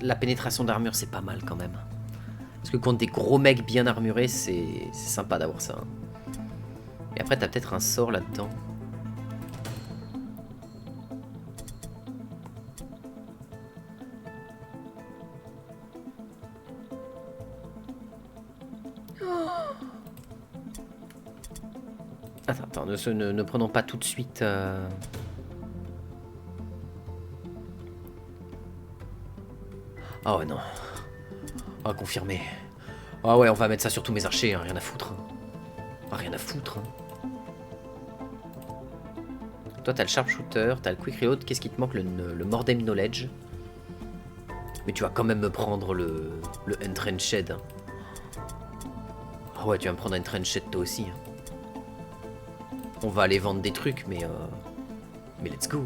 La pénétration d'armure, c'est pas mal quand même. Parce que contre des gros mecs bien armurés, c'est sympa d'avoir ça. Hein. Et après, t'as peut-être un sort là-dedans. Attends, ne prenons pas tout de suite... Ah ouais, non. Ah, confirmé. Ah ouais, on va mettre ça sur tous mes archers, hein, rien à foutre. Hein. Ah, rien à foutre. Hein. Toi, t'as le sharpshooter, t'as le quick reload, qu'est-ce qui te manque? Le Mordheim Knowledge. Mais tu vas quand même me prendre le Entrenched. Hein. Ah ouais, tu vas me prendre un Entrenched toi aussi. Hein. On va aller vendre des trucs, mais let's go.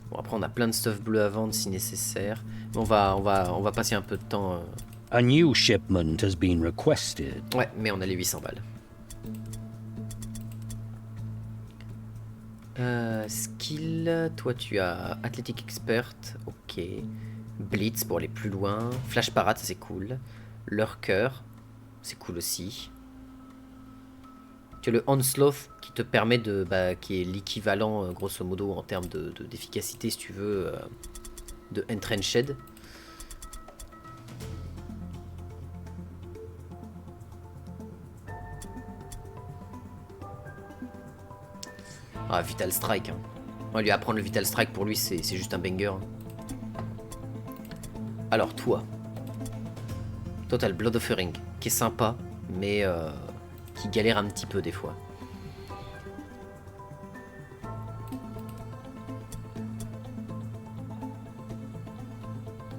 Bon, après, on a plein de stuff bleu à vendre si nécessaire. Mais on va passer un peu de temps. A new shipment has been requested. Ouais, mais on a les 800 balles. Skill, toi tu as Athletic Expert, ok. Blitz pour aller plus loin. Flash Parade, ça c'est cool. Lurker, c'est cool aussi. Tu as le Onslaught qui te permet de... qui est l'équivalent, grosso modo, en termes d'efficacité, si tu veux, de Entrenched. Ah, Vital Strike. Hein. On va lui apprendre le Vital Strike, pour lui, c'est juste un banger. Hein. Alors, toi, t'as le Blood Offering, qui est sympa, mais... qui galère un petit peu des fois.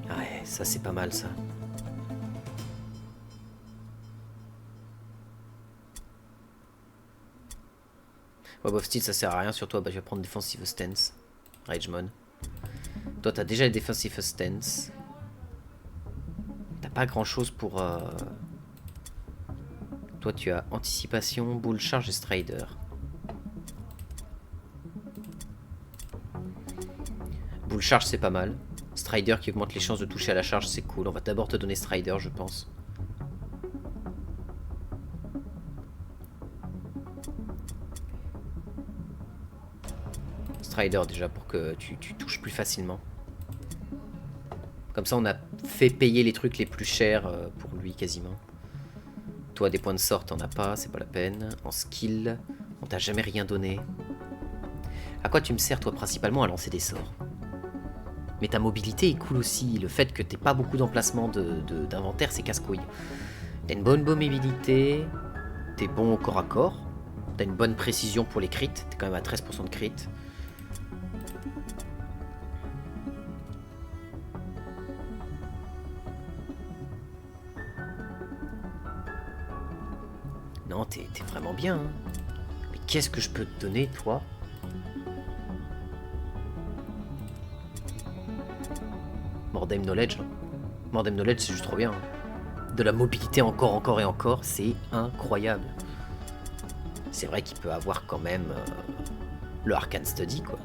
Ouais, ça c'est pas mal ça. Web of Steel ça sert à rien sur toi, je vais prendre Defensive Stance. Ragemon. Toi t'as déjà le Defensive Stance. pas grand chose pour... Toi tu as anticipation, boule, charge et strider. Boule charge c'est pas mal. Strider qui augmente les chances de toucher à la charge, c'est cool. On va d'abord te donner Strider, je pense. Strider déjà pour que tu touches plus facilement. Comme ça on a fait payer les trucs les plus chers pour lui quasiment. Toi des points de sort t'en as pas, c'est pas la peine. En skill, on t'a jamais rien donné. À quoi tu me sers toi principalement? À lancer des sorts. Mais ta mobilité est cool aussi. Le fait que t'aies pas beaucoup d'emplacement d'inventaire, c'est casse-couille. T'as une bonne mobilité. T'es bon au corps à corps. T'as une bonne précision pour les crits. T'es quand même à 13% de crit. Non, t'es vraiment bien. Hein. Mais qu'est-ce que je peux te donner, toi? Mordheim Knowledge. Mordheim Knowledge, c'est juste trop bien. De la mobilité encore et encore, c'est incroyable. C'est vrai qu'il peut avoir quand même le Arcane Study, quoi.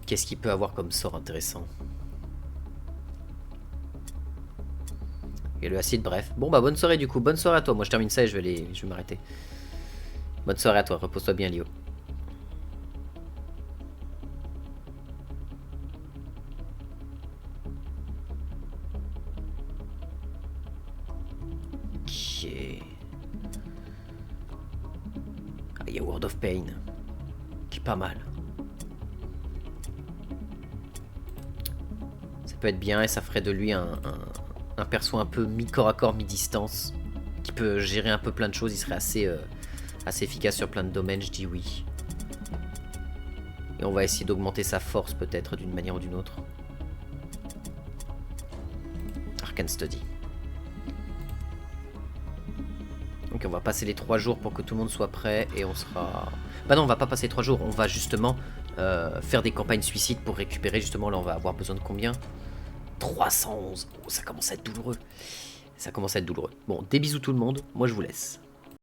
Qu'est-ce qu'il peut avoir comme sort intéressant? Et le acide, bref. Bon bah bonne soirée du coup, bonne soirée à toi. Moi je termine ça et je vais m'arrêter. Bonne soirée à toi, repose-toi bien Lio. Ok. Ah, il y a Word of Pain. Qui est pas mal. Ça peut être bien et ça ferait de lui un perso un peu mi-corps à corps, mi-distance, qui peut gérer un peu plein de choses. Il serait assez efficace sur plein de domaines, je dis oui. Et on va essayer d'augmenter sa force peut-être d'une manière ou d'une autre. Arcane Study. Donc on va passer les 3 jours pour que tout le monde soit prêt et on sera... Bah non, on va pas passer 3 jours, on va justement faire des campagnes suicides pour récupérer justement, là on va avoir besoin de combien? 311. Oh, ça commence à être douloureux. Ça commence à être douloureux. Bon, des bisous tout le monde. Moi, je vous laisse.